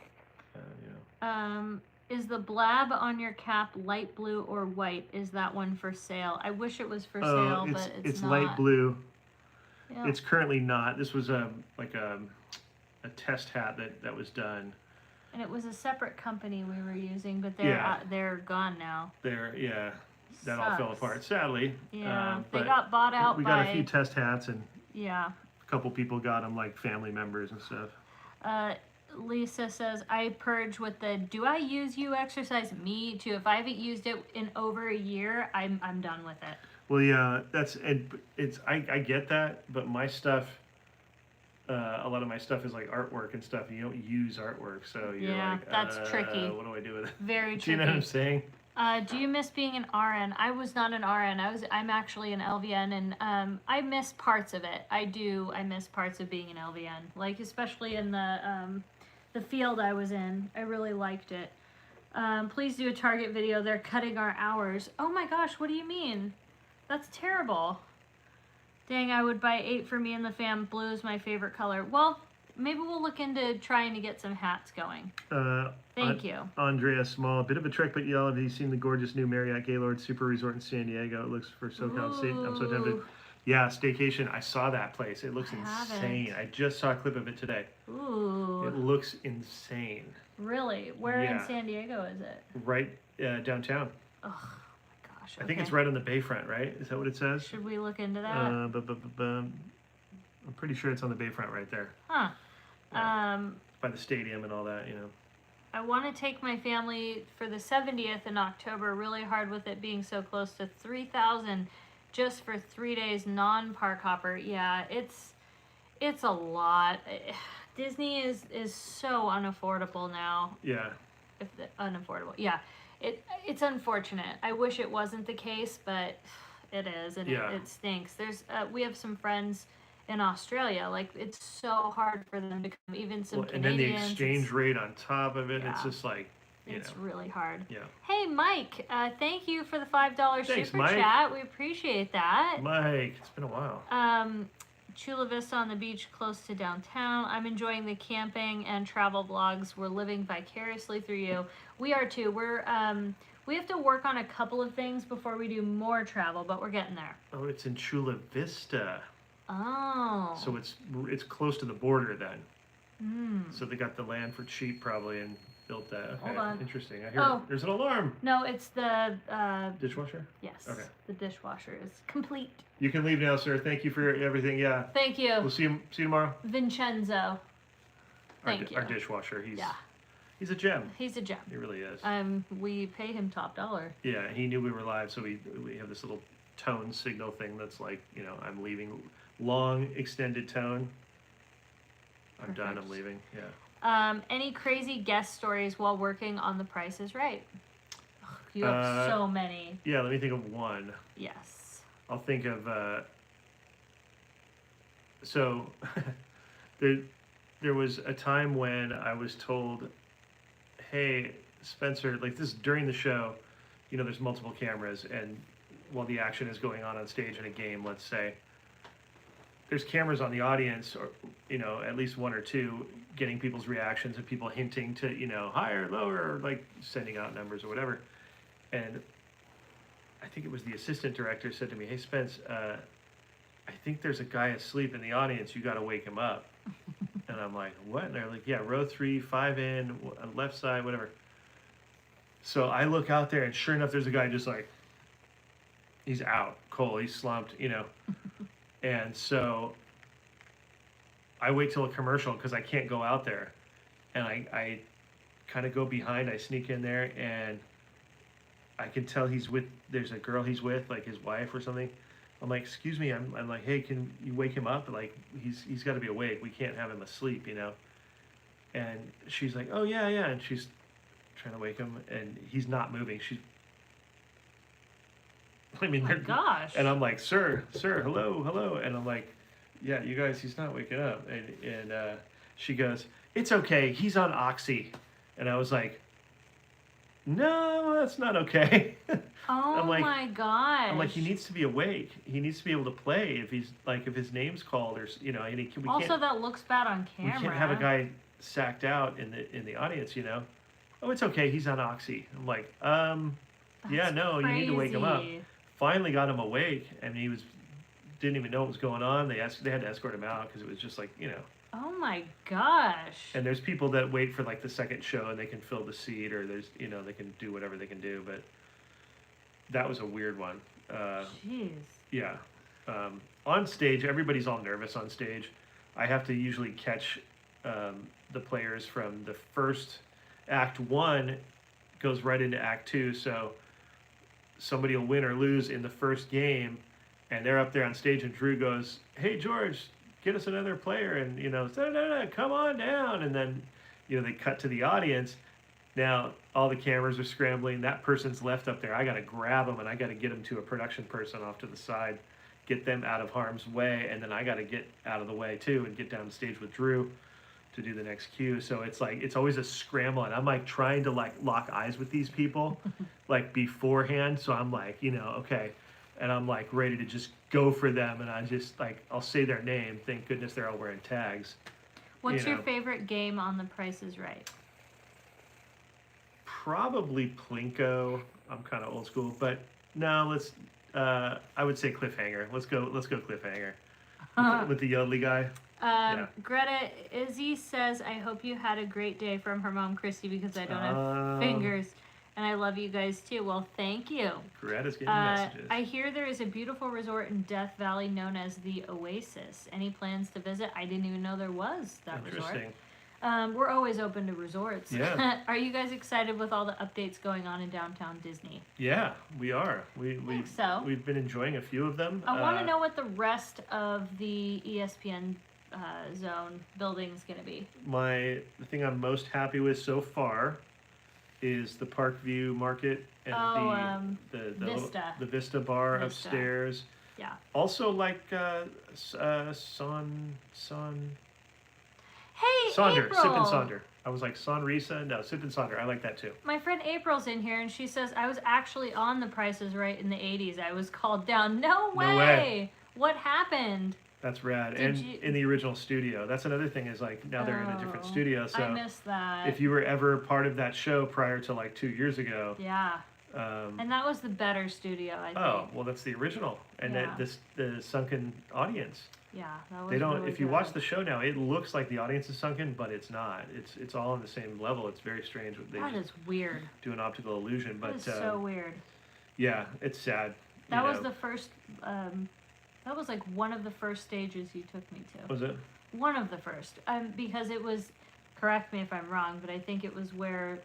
Is the blab on your cap light blue or white? Is that one for sale? I wish it was for sale, but it's not.
Light blue.
Yeah.
It's currently not. This was a test hat that was done.
And it was a separate company we were using, but
Yeah.
they're gone now.
That all fell
Sucks.
apart, sadly.
Yeah, they
but
got bought out
we
by.
got a few test hats, and
Yeah.
a couple people got them, like family members and stuff.
Lisa says, I purge with the, do I use You Exercise? Me too. If I haven't used it in over a year, I'm done with it.
Well, yeah, I get that, but my stuff, a lot of my stuff is like artwork and stuff, and you don't use artwork, so you're
Yeah,
like,
that's tricky.
what do I do with it?
Very
Do you know
tricky.
what I'm saying?
Do you miss being an RN? I was not an RN. I'm actually an LVN, and I miss parts of it. I do. I miss parts of being an LVN, like especially in the field I was in. I really liked it. Please do a Target video. They're cutting our hours. Oh my gosh, what do you mean? That's terrible. Dang, I would buy 8 for me and the fam. Blue is my favorite color. Well, maybe we'll look into trying to get some hats going. Thank you.
Andrea Small, bit of a trek, but y'all, have you seen the gorgeous new Marriott Gaylord Super Resort in San Diego? It looks for SoCal State. I'm so tempted.
Ooh.
Yeah, staycation. I saw that place. It looks
I
insane.
haven't.
I just saw a clip of it today.
Ooh.
It looks insane.
Really? Where in
Yeah.
San Diego is it?
Right downtown.
Oh my gosh.
I think
okay.
it's right on the bayfront, right? Is that what it says?
Should we look into that?
I'm pretty sure it's on the bayfront right there.
Huh.
Yeah. By the stadium and all that, you know.
I want to take my family for the 70th in October. Really hard with it being so close to 3,000 just for 3 days non-park hopper. Yeah, it's a lot. Disney is so unaffordable now.
Yeah.
Unaffordable. Yeah. It's unfortunate. I wish it wasn't the case, but it is, and
Yeah.
it stinks. There's we have some friends in Australia. Like, it's so hard for them to come. Even some
And then the
Canadians.
exchange rate on top of it.
Yeah.
It's just like,
It's really hard.
Yeah.
Hey, Mike, thank you for the $5
Thanks,
super
Mike.
chat. We appreciate that.
Mike, it's been a while.
Chula Vista on the beach close to downtown. I'm enjoying the camping and travel vlogs. We're living vicariously through you. We are too. We have to work on a couple of things before we do more travel, but we're getting there.
Oh, it's in Chula Vista.
Oh.
So it's close to the border then. So they got the land for cheap probably and built that. Okay.
Hold on.
Interesting. I hear
Oh.
there's an alarm.
No, it's the
Dishwasher?
yes.
Okay.
The dishwasher is complete.
You can leave now, sir. Thank you for everything. Yeah.
Thank you,
We'll see you tomorrow.
Vincenzo. Thank you.
Our dishwasher.
Yeah.
He's a gem.
He's a gem.
He really is.
We pay him top dollar.
Yeah, he knew we were live, so we have this little tone signal thing that's like, I'm leaving. Long extended tone. I'm done.
Perfect.
I'm leaving. Yeah.
Any crazy guest stories while working on The Price is Right? Ugh, you have so many.
Yeah. Let me think of one.
Yes.
I'll think of. So, there was a time when I was told, "Hey, Spencer, like this during the show, there's multiple cameras, and while the action is going on stage in a game, let's say, there's cameras on the audience, or at least one or two, getting people's reactions and people hinting to higher, lower, or like sending out numbers or whatever." And I think it was the assistant director said to me, "Hey Spence, I think there's a guy asleep in the audience. You got to wake him up." And I'm like, "What?" And they're like, "Yeah, row 3, 5 in, left side, whatever." So I look out there, and sure enough, there's a guy just like, he's out, cold, he's slumped, And so I wait till a commercial because I can't go out there. And I kind of go behind, I sneak in there, and I can tell there's a girl he's with, like his wife or something. I'm like, "Excuse me," I'm like, "Hey, can you wake him up? Like, he's got to be awake. We can't have him asleep, And she's like, "Oh, yeah, yeah." And she's trying to wake him, and he's not moving.
Oh my gosh.
And I'm like, sir, hello, hello. And I'm like, "Yeah, you guys, he's not waking up." And she goes, "It's okay. He's on Oxy." And I was like, "No, that's not okay."
Oh my gosh.
I'm like, he needs to be awake. He needs to be able to play if his name's called, or and
also, that looks bad on camera.
we can't have a guy sacked out in the audience, "Oh, it's okay. He's on Oxy." I'm like, yeah, no, you need to wake him up.
Crazy.
Finally got him awake, and he didn't even know what was going on. They had to escort him out because it was just like,
Oh my gosh.
And there's people that wait for like the second show and they can fill the seat, or there's they can do whatever they can do. But that was a weird one.
Jeez.
Yeah. On stage, everybody's all nervous on stage. I have to usually catch the players from the first Act 1 goes right into Act 2. So somebody will win or lose in the first game, and they're up there on stage, and Drew goes, "Hey George, get us another player," and no, come on down, and then they cut to the audience. Now all the cameras are scrambling. That person's left up there. I got to grab them, and I got to get them to a production person off to the side, get them out of harm's way, and then I got to get out of the way too and get down the stage with Drew to do the next cue. So it's always a scramble, and I'm like trying to lock eyes with these people like beforehand. So I'm like, okay, and I'm like ready to just go for them, and I just I'll say their name. Thank goodness they're all wearing tags.
What's your favorite game on The Price is Right?
Probably Plinko. I'm kind of old school, but no, let's. I would say Cliffhanger. Let's go Cliffhanger with the Yodely guy.
Greta Izzy says, "I hope you had a great day," from her mom Christy, because I don't have fingers, and I love you guys too. Well, thank you.
Greta's getting messages.
I hear there is a beautiful resort in Death Valley known as the Oasis. Any plans to visit? I didn't even know there was that resort. We're always open to resorts.
Yeah.
Are you guys excited with all the updates going on in downtown Disney?
Yeah, we are.
So.
We've been enjoying a few of them.
I want to know what the rest of the ESPN zone building is going to be.
The thing I'm most happy with so far is the Parkview Market and the
Vista.
The Vista Bar upstairs.
Yeah.
Also
Hey,
Sonder,
April!
Sip and Sonder. I was like, Sonrisa? No, Sip and Sonder. I like that too.
My friend April's in here, and she says, I was actually on The Price is Right in the 80s. I was called down. No way!
No way.
What happened?
That's rad. In the original studio. That's another thing is now they're in a different studio. So
I missed that.
if you were ever part of that show prior to 2 years ago.
Yeah. And that was the better studio, I think.
Oh, well, that's the original. And the sunken audience.
Yeah, that was
They don't.
really
If you
good.
watch the show now, it looks like the audience is sunken, but it's not. It's all on the same level. It's very strange.
That is weird.
Do an optical illusion, but
That is so weird.
Yeah, it's sad.
That was the first. That was like one of the first stages you took me to.
Was it?
One of the first, because it was. Correct me if I'm wrong, but I think it was where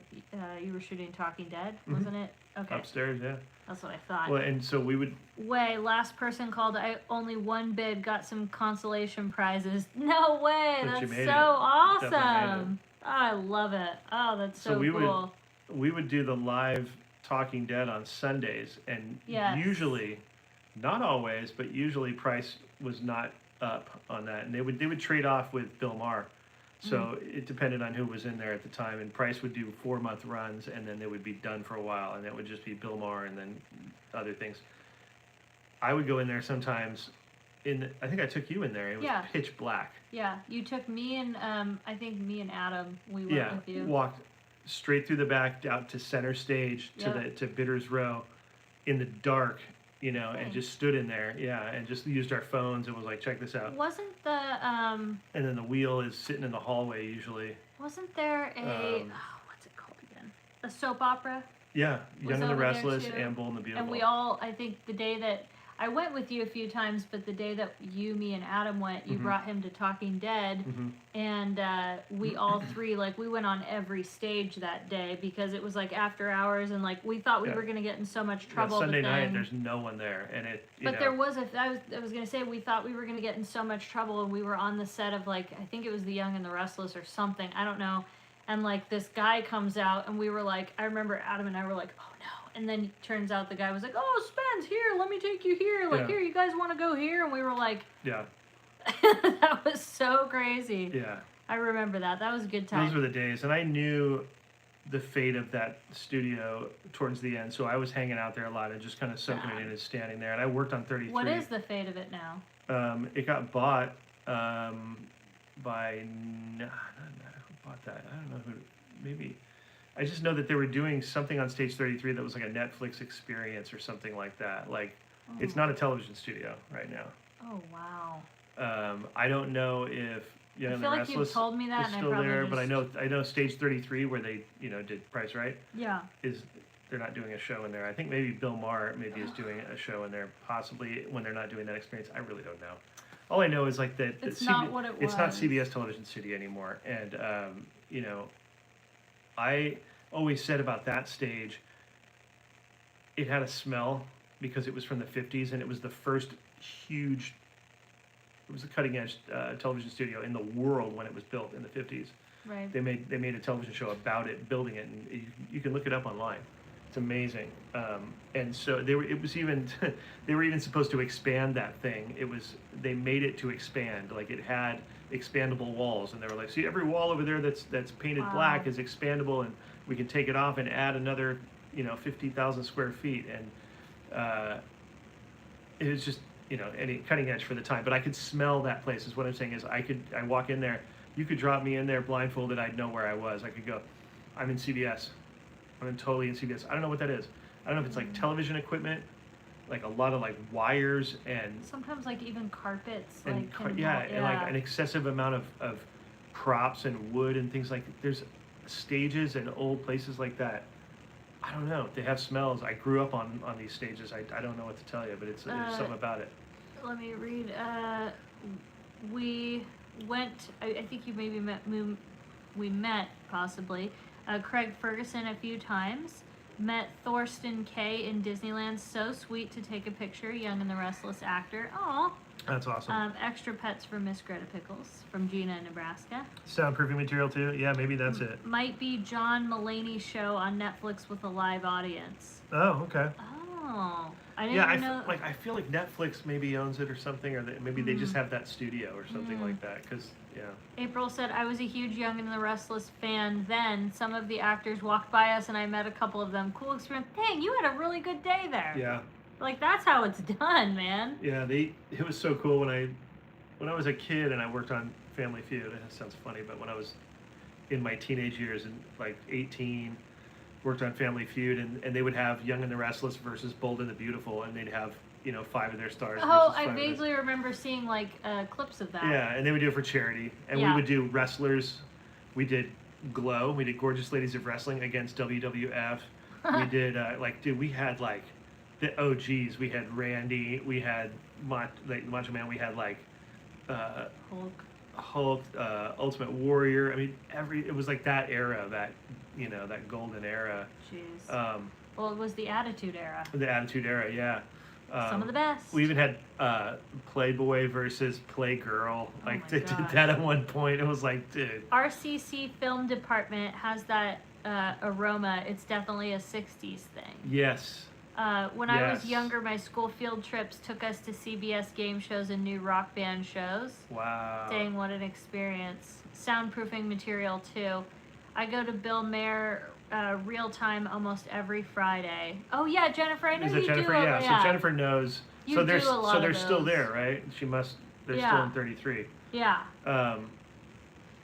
you were shooting Talking Dead, wasn't it? Okay.
Upstairs, yeah.
That's what I thought.
Well, and so we would.
Last person called. I only one bid, got some consolation prizes. No way!
But you
That's
made
so
it. Definitely made
awesome. Oh, I love it. Oh, that's so cool.
We would do the live Talking Dead on Sundays, and
Yes.
usually, not always, but usually Price was not up on that, and they would trade off with Bill Maher. So it depended on who was in there at the time, and Price would do 4-month runs, and then they would be done for a while, and that would just be Bill Maher and then other things. I would go in there sometimes. I think I took you in there. It was pitch black.
Yeah, you took me and I think me and Adam. We went with you.
Walked straight through the back out to center stage to Bitters Row, in the dark. And just stood in there, and just used our phones and was like, check this out.
Wasn't the
And then the wheel is sitting in the hallway usually.
Wasn't there a what's it called again? A soap opera?
Yeah, Young and the Restless
too?
and Bold and the Beautiful.
And we all, I think the day that I went with you a few times, but the day that you, me, and Adam went, you brought him to Talking Dead, and we all three, we went on every stage that day because it was after hours, and we thought we were gonna get in so much trouble.
Sunday night, there's no one there, and it.
But there was I was gonna say we thought we were gonna get in so much trouble, and we were on the set of I think it was The Young and the Restless or something, I don't know, and this guy comes out, and we were I remember Adam and I were oh no. And then it turns out the guy was oh, Spence, here, let me take you here. Here, you guys want to go here? And we were
yeah.
That was so crazy.
Yeah.
I remember that. That was a good time.
Those were the days. And I knew the fate of that studio towards the end. So I was hanging out there a lot and just kind of soaking it in and standing there. And I worked on 33.
What is the fate of it now?
It got bought by... who bought that? I don't know who... Maybe... I just know that they were doing something on Stage 33 that was like a Netflix experience or something like that. It's not a television studio right now.
Oh, wow.
I don't know if Young and the Restless
you've told me that,
is
and
still
I probably
there,
just...
but I know Stage 33 where they did Price Right.
Yeah.
They're not doing a show in there. I think maybe Bill Maher is doing a show in there, possibly when they're not doing that experience. I really don't know. all I know is like that.
It's not what it
It's not
was.
CBS Television City anymore, and you know, I always said about that stage, it had a smell because it was from the 50s and it was the first huge. It was a cutting edge television studio in the world when it was built in the 50s.
Right.
They made a television show about it, building it, and you can look it up online. It's amazing. And so it was even they were even supposed to expand that thing. They made it to expand, like it had expandable walls, and they were like, see, every wall over there that's painted black is expandable, and we can take it off and add another 50,000 square feet, and it was just any cutting edge for the time. But I could smell that place. Is what I'm saying is I walk in there. You could drop me in there blindfolded. I'd know where I was. I could go, I'm in CBS. I'm totally in CBS. I don't know what that is. I don't know if it's like television equipment, like a lot of like wires and
sometimes like even carpets.
and
Like
and like an excessive amount of props and wood and things like. There's stages and old places like that. I don't know. They have smells. I grew up on these stages. I don't know what to tell you, but there's something about it.
Let me read. We went. I think you maybe met. We met possibly. Craig Ferguson a few times. Met Thorsten Kaye in Disneyland. So sweet to take a picture. Young and the Restless actor. Aw.
That's awesome.
Extra pets for Miss Greta Pickles from Gina, Nebraska.
Soundproofing material too. Yeah, maybe that's it.
Might be John Mulaney's show on Netflix with a live audience.
Oh, okay.
Oh, I didn't know.
I feel like Netflix maybe owns it or something, or maybe they just have that studio or something like that. Because
April said, I was a huge Young and the Restless fan then. Some of the actors walked by us and I met a couple of them. Cool experience. Dang, you had a really good day there.
Yeah.
Like, that's how it's done, man.
Yeah, it was so cool when I was a kid and I worked on Family Feud. It sounds funny, but when I was in my teenage years and like 18, worked on Family Feud, and they would have Young and the Restless versus Bold and the Beautiful, and they'd have 5 of their stars.
Oh,
versus
I
5 of
vaguely remember seeing like clips of that.
Yeah, and they would do it for charity, and we would do wrestlers. We did Glow. We did Gorgeous Ladies of Wrestling against WWF. We did we had like the OGs. We had Randy. We had Macho Man. We had like Hulk, Ultimate Warrior. I mean, it was like that era, that golden era.
Jeez. Well, it was the Attitude Era.
The Attitude Era, yeah.
Some of the best.
We even had Playboy versus Playgirl. Like they did
God.
that at one point. It was like, dude.
RCC Film Department has that aroma. It's definitely a 60s thing.
Yes.
When I was younger, my school field trips took us to CBS game shows and new rock band shows.
Wow.
Dang, what an experience. Soundproofing material, too. I go to Bill Mayer real time almost every Friday. Oh, yeah, Jennifer, I know you
Jennifer?
do.
Yeah, so Jennifer knows.
You
so
do
they're,
a lot
so
of
they're still
those.
there, right? They're still in 33.
Yeah.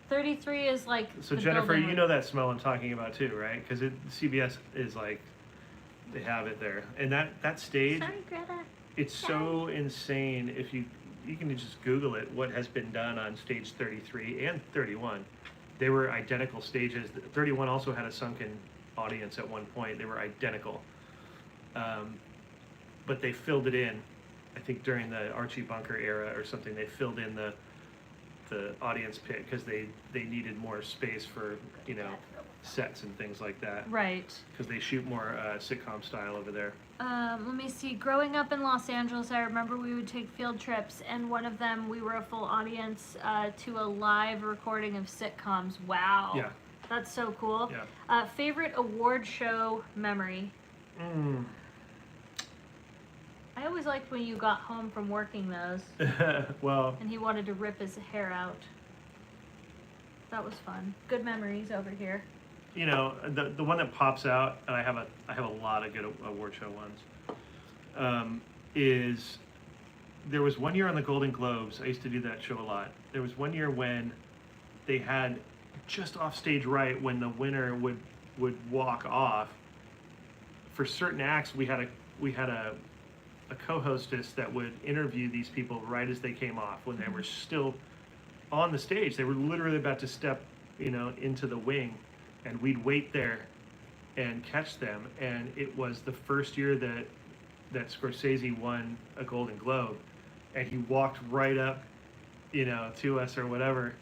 33 is like
So
the
Jennifer,
building
you know that smell I'm talking about too, right? Because CBS is like, they have it there. And that stage,
Sorry, Greta.
it's so insane. If you can just Google it, what has been done on stage 33 and 31. They were identical stages. 31 also had a sunken audience at one point. They were identical. But they filled it in, I think during the Archie Bunker era or something. They filled in the audience pit because they needed more space for sets and things like that.
Right.
Because they shoot more sitcom style over there.
Let me see. Growing up in Los Angeles, I remember we would take field trips, and one of them we were a full audience to a live recording of sitcoms. Wow.
Yeah.
That's so cool.
Yeah.
Favorite award show memory? I always liked when you got home from working those.
Well.
And he wanted to rip his hair out. That was fun. Good memories over here.
The one that pops out, and I have a lot of good award show ones. Is there was one year on the Golden Globes. I used to do that show a lot. There was one year when they had just off stage right when the winner would walk off. For certain acts, we had a co-hostess that would interview these people right as they came off when they were still on the stage. They were literally about to step, into the wing, and we'd wait there and catch them. And it was the first year that Scorsese won a Golden Globe, and he walked right up to us or whatever.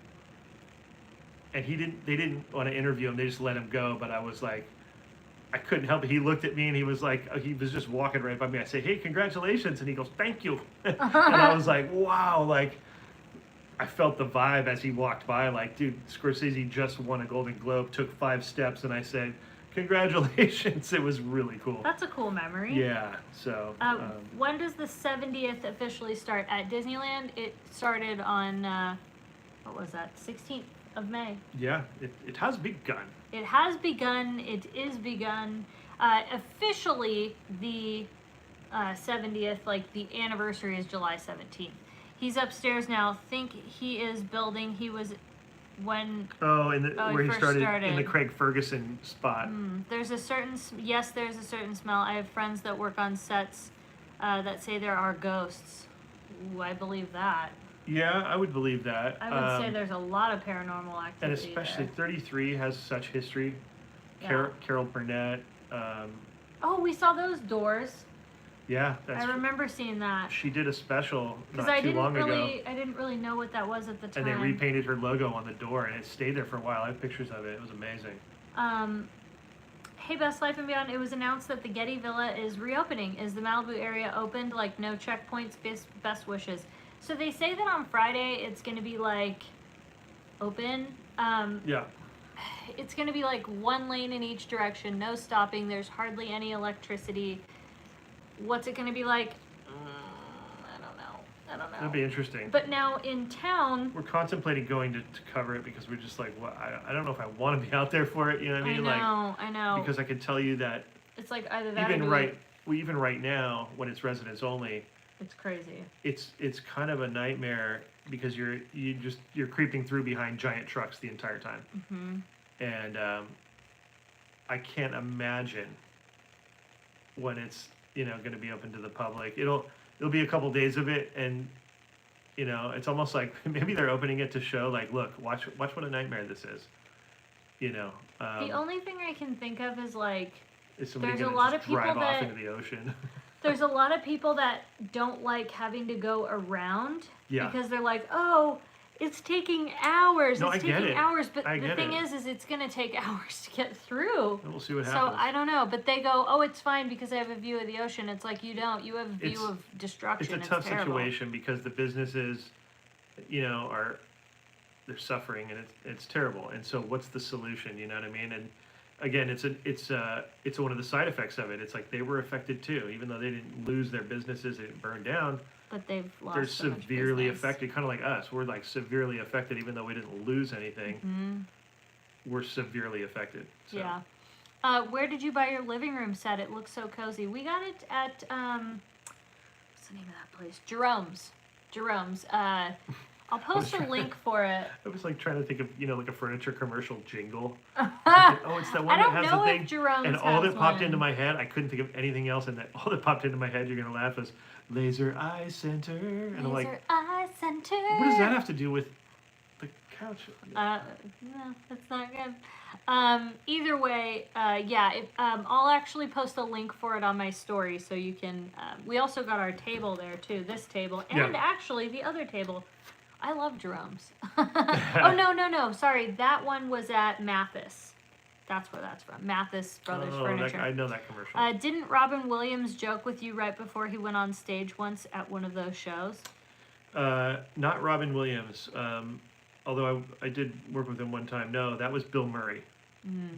And they didn't want to interview him. They just let him go. But I was like, I couldn't help it. He looked at me and he was like, he was just walking right by me. I say, hey, congratulations. And he goes, thank you. And I was like, wow. Like, I felt the vibe as he walked by. Like, dude, Scorsese just won a Golden Globe, took 5 steps. And I said, congratulations. It was really cool.
That's a cool memory.
Yeah. So.
When does the 70th officially start at Disneyland? It started on, what was that, 16th of May.
Yeah, it has begun.
It has begun. It is begun. Officially, the 70th, like the anniversary is July 17th. He's upstairs now. Think he is building. He was when.
Oh, where he started in the Craig Ferguson spot.
There's a certain smell. I have friends that work on sets that say there are ghosts. Ooh, I believe that.
Yeah, I would believe that.
I would say there's a lot of paranormal activity.
And especially there. 33 has such history.
Yeah.
Carol Burnett.
Oh, we saw those doors.
Yeah,
I remember seeing that.
She did a special not too long ago.
I didn't really know what that was at the time.
And they repainted her logo on the door, and it stayed there for a while. I have pictures of it. It was amazing.
Hey, Best Life and Beyond. It was announced that the Getty Villa is reopening. Is the Malibu area opened? Like, no checkpoints? Best wishes. So they say that on Friday it's going to be like open.
Yeah.
It's going to be like 1 lane in each direction, no stopping. There's hardly any electricity. What's it going to be like? I don't know.
That'd be interesting.
But now in town,
we're contemplating going to cover it because we're just like, well, I don't know if I want to be out there for it. You know what I mean?
I know.
Because I can tell you that
it's like either that
even
or
even right now when it's residents only.
It's crazy.
It's kind of a nightmare because you're creeping through behind giant trucks the entire time, and I can't imagine when it's going to be open to the public. It'll be a couple days of it, and it's almost like maybe they're opening it to show like, look, watch what a nightmare this is.
The only thing I can think of is like
is somebody
there's a
gonna
lot
just
of people
drive off
that
into the ocean.
There's a lot of people that don't like having to go around because they're like, oh, it's taking hours.
No,
it's
I get
taking
it.
hours. But
I
the
get
thing
it.
is it's going to take hours to get through.
And we'll see what
so
happens.
I don't know. But they go, oh, it's fine because I have a view of the ocean. It's like you don't. You have a view of destruction.
It's a tough
terrible.
situation because the businesses, they're suffering and it's terrible. And so what's the solution? You know what I mean? And again, it's one of the side effects of it. It's like they were affected too, even though they didn't lose their businesses, they didn't burn down.
But they've lost.
They're
so much
severely
business.
affected, kind of like us. We're like severely affected, even though we didn't lose anything. We're severely affected. So.
Yeah. Where did you buy your living room set? It looks so cozy. We got it at what's the name of that place? Jerome's. I'll post a link for it.
I was like trying to think of like a furniture commercial jingle. It's that one
I don't
that has
know
the thing.
if Jerome's
And all
has
that popped
one.
into my head, I couldn't think of anything else. And all that popped into my head, you're gonna laugh, is Laser Eye Center. And I'm like,
Laser Eye Center.
what does that have to do with the couch?
No, that's not good. Either way, I'll actually post a link for it on my story so you can. We also got our table there too. This table and actually the other table. I love Jerome's. Oh, no. Sorry. That one was at Mathis. That's where that's from. Mathis Brothers Furniture.
I know that commercial.
Didn't Robin Williams joke with you right before he went on stage once at one of those shows?
Not Robin Williams. Although I did work with him one time. No, that was Bill Murray.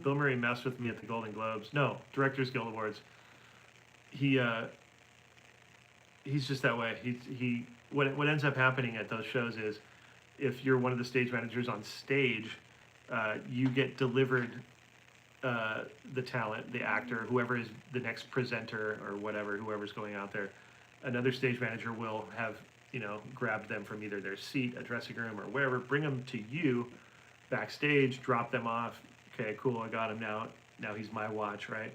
Bill Murray messed with me at the Golden Globes. No, Directors Guild Awards. He's just that way. What ends up happening at those shows is if you're one of the stage managers on stage, you get delivered the talent, the actor, whoever is the next presenter or whatever, whoever's going out there. Another stage manager will have, grabbed them from either their seat, a dressing room, or wherever, bring them to you backstage, drop them off. Okay, cool, I got him now. Now he's my watch, right?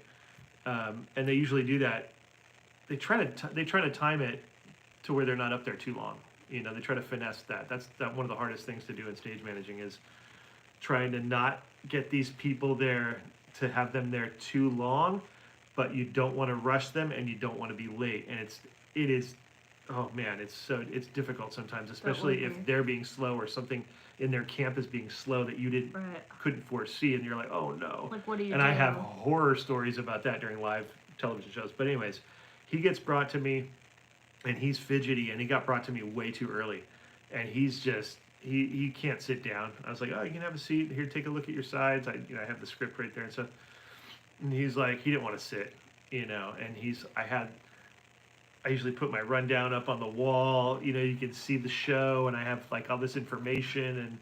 And they usually do that. They try to time it to where they're not up there too long. They try to finesse that. That's one of the hardest things to do in stage managing is trying to not get these people there to have them there too long, but you don't want to rush them and you don't want to be late. And it is oh man, it's difficult sometimes, especially if
be.
they're being slow or something in their camp is being slow that you
Right.
couldn't foresee, and you're like, oh no.
Like, what do you
And
do?
I have horror stories about that during live television shows. But anyways, he gets brought to me, and he's fidgety, and he got brought to me way too early, and he's just he can't sit down. I was like, oh, you can have a seat here, take a look at your sides. I have the script right there and stuff. And he's like, he didn't want to sit, and I usually put my rundown up on the wall. You can see the show, and I have like all this information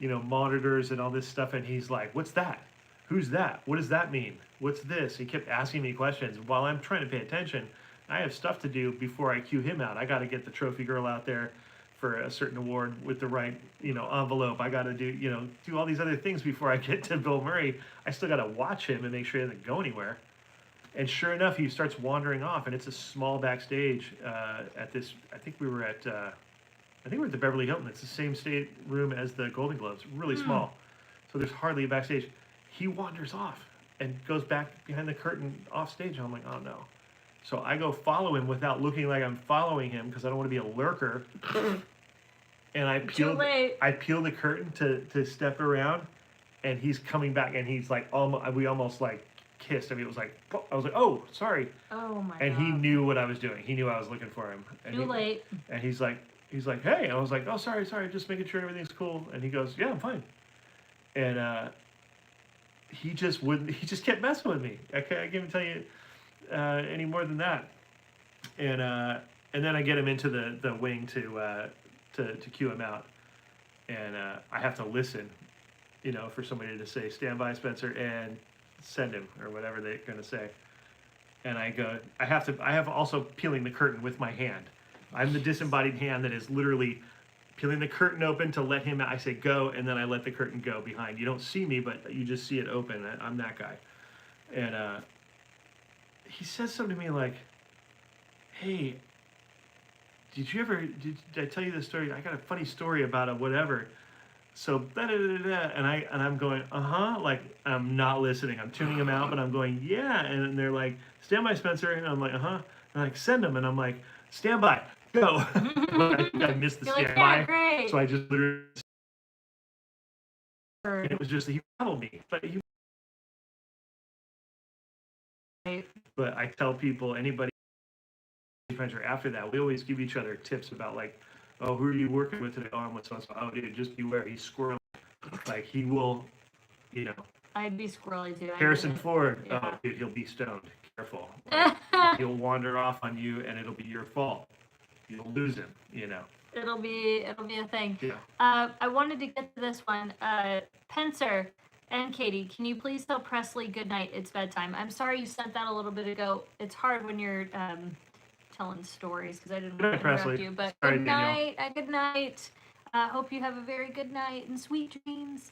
and monitors and all this stuff. And he's like, "What's that? Who's that? What does that mean? What's this?" He kept asking me questions while I'm trying to pay attention. I have stuff to do before I cue him out. I got to get the trophy girl out there for a certain award with the right envelope. I got to do all these other things before I get to Bill Murray. I still got to watch him and make sure he doesn't go anywhere. And sure enough, he starts wandering off, and it's a small backstage at this. I think we were at the Beverly Hilton. It's the same state room as the Golden Globes, really small. So there's hardly a backstage. He wanders off and goes back behind the curtain off stage. I'm like, oh no. So I go follow him without looking like I'm following him because I don't want to be a lurker. And I peel the curtain to step around, and he's coming back, and he's like, we almost like kissed. I mean, it was like, I was like, oh, sorry.
Oh my
And
God.
he knew what I was doing. He knew I was looking for him. And
Too late.
And he's like, hey. I was like, oh, sorry, just making sure everything's cool. And he goes, yeah, I'm fine. And he just kept messing with me. I can't even tell you any more than that. And then I get him into the wing to cue him out. And I have to listen, for somebody to say, stand by, Spencer, and send him, or whatever they're going to say. And I have also peeling the curtain with my hand. I'm the disembodied hand that is literally peeling the curtain open to let him, I say go, and then I let the curtain go behind. You don't see me, but you just see it open. I'm that guy. And he says something to me like, hey, did I tell you this story? I got a funny story about a whatever. So and I'm going, like I'm not listening. I'm tuning him out, but I'm going, yeah. And they're like, stand by, Spencer. And I'm like, And I'm like, send him. And I'm like, stand by, go. I missed the stand by.
Great.
So I just literally, and it was just, he followed me. But I tell people, anybody after that, we always give each other tips about like, oh, who are you working with today? Oh, I'm with so-and-so. Oh, dude, just beware. He's squirrely. Like, he will,
I'd be squirrely, too.
Harrison Ford.
Yeah.
Oh, dude, he'll be stoned. Careful. Like, he'll wander off on you, and it'll be your fault. You'll lose him,
It'll be a thing.
Yeah.
I wanted to get to this one. Pencer and Katie, can you please tell Presley good night? It's bedtime. I'm sorry you sent that a little bit ago. It's hard when you're telling stories because I didn't want to interrupt you. But
sorry,
good night. Good night. Hope you have a very good night and sweet dreams.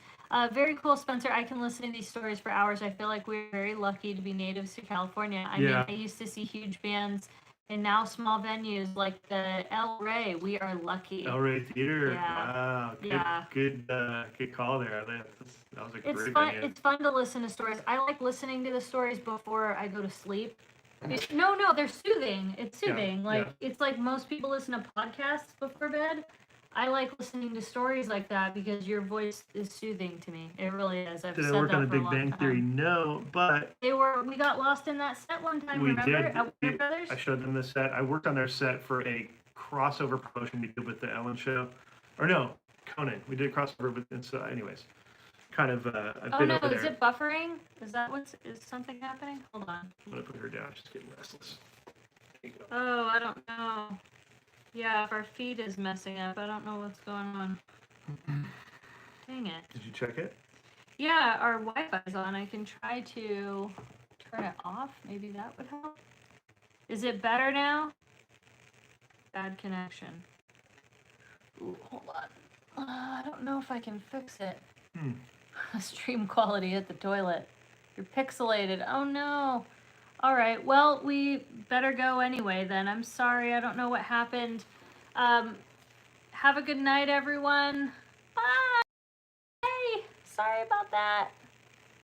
Very cool, Spencer. I can listen to these stories for hours. I feel like we're very lucky to be natives to California. I mean, I used to see huge bands and now small venues like the El Rey. We are lucky.
El Rey Theater.
Yeah.
Wow. Good call there. That was a great
fun.
venue.
It's fun to listen to stories. I like listening to the stories before I go to sleep. No, they're soothing. It's soothing. It's like most people listen to podcasts before bed. I like listening to stories like that because your voice is soothing to me. It really is. Did
I work on The Big Bang Theory? No, but
we got lost in that set one time.
We
remember?
did.
At Warner Brothers?
I showed them the set. I worked on their set for a crossover promotion we did with the Ellen show, or no, Conan. We did a crossover with. And so, anyways, kind of. I've been over there.
Is it buffering? Is something happening? Hold on.
I'm gonna put her down. She's getting restless. There you go.
Oh, I don't know. Yeah, if our feed is messing up, I don't know what's going on. Dang it.
Did you check it?
Yeah, our Wi-Fi's on. I can try to turn it off. Maybe that would help. Is it better now? Bad connection. Ooh, hold on. I don't know if I can fix it. Stream quality at the toilet. You're pixelated. Oh no. All right. Well, we better go anyway then. I'm sorry. I don't know what happened. Have a good night, everyone. Bye. Hey, sorry about that.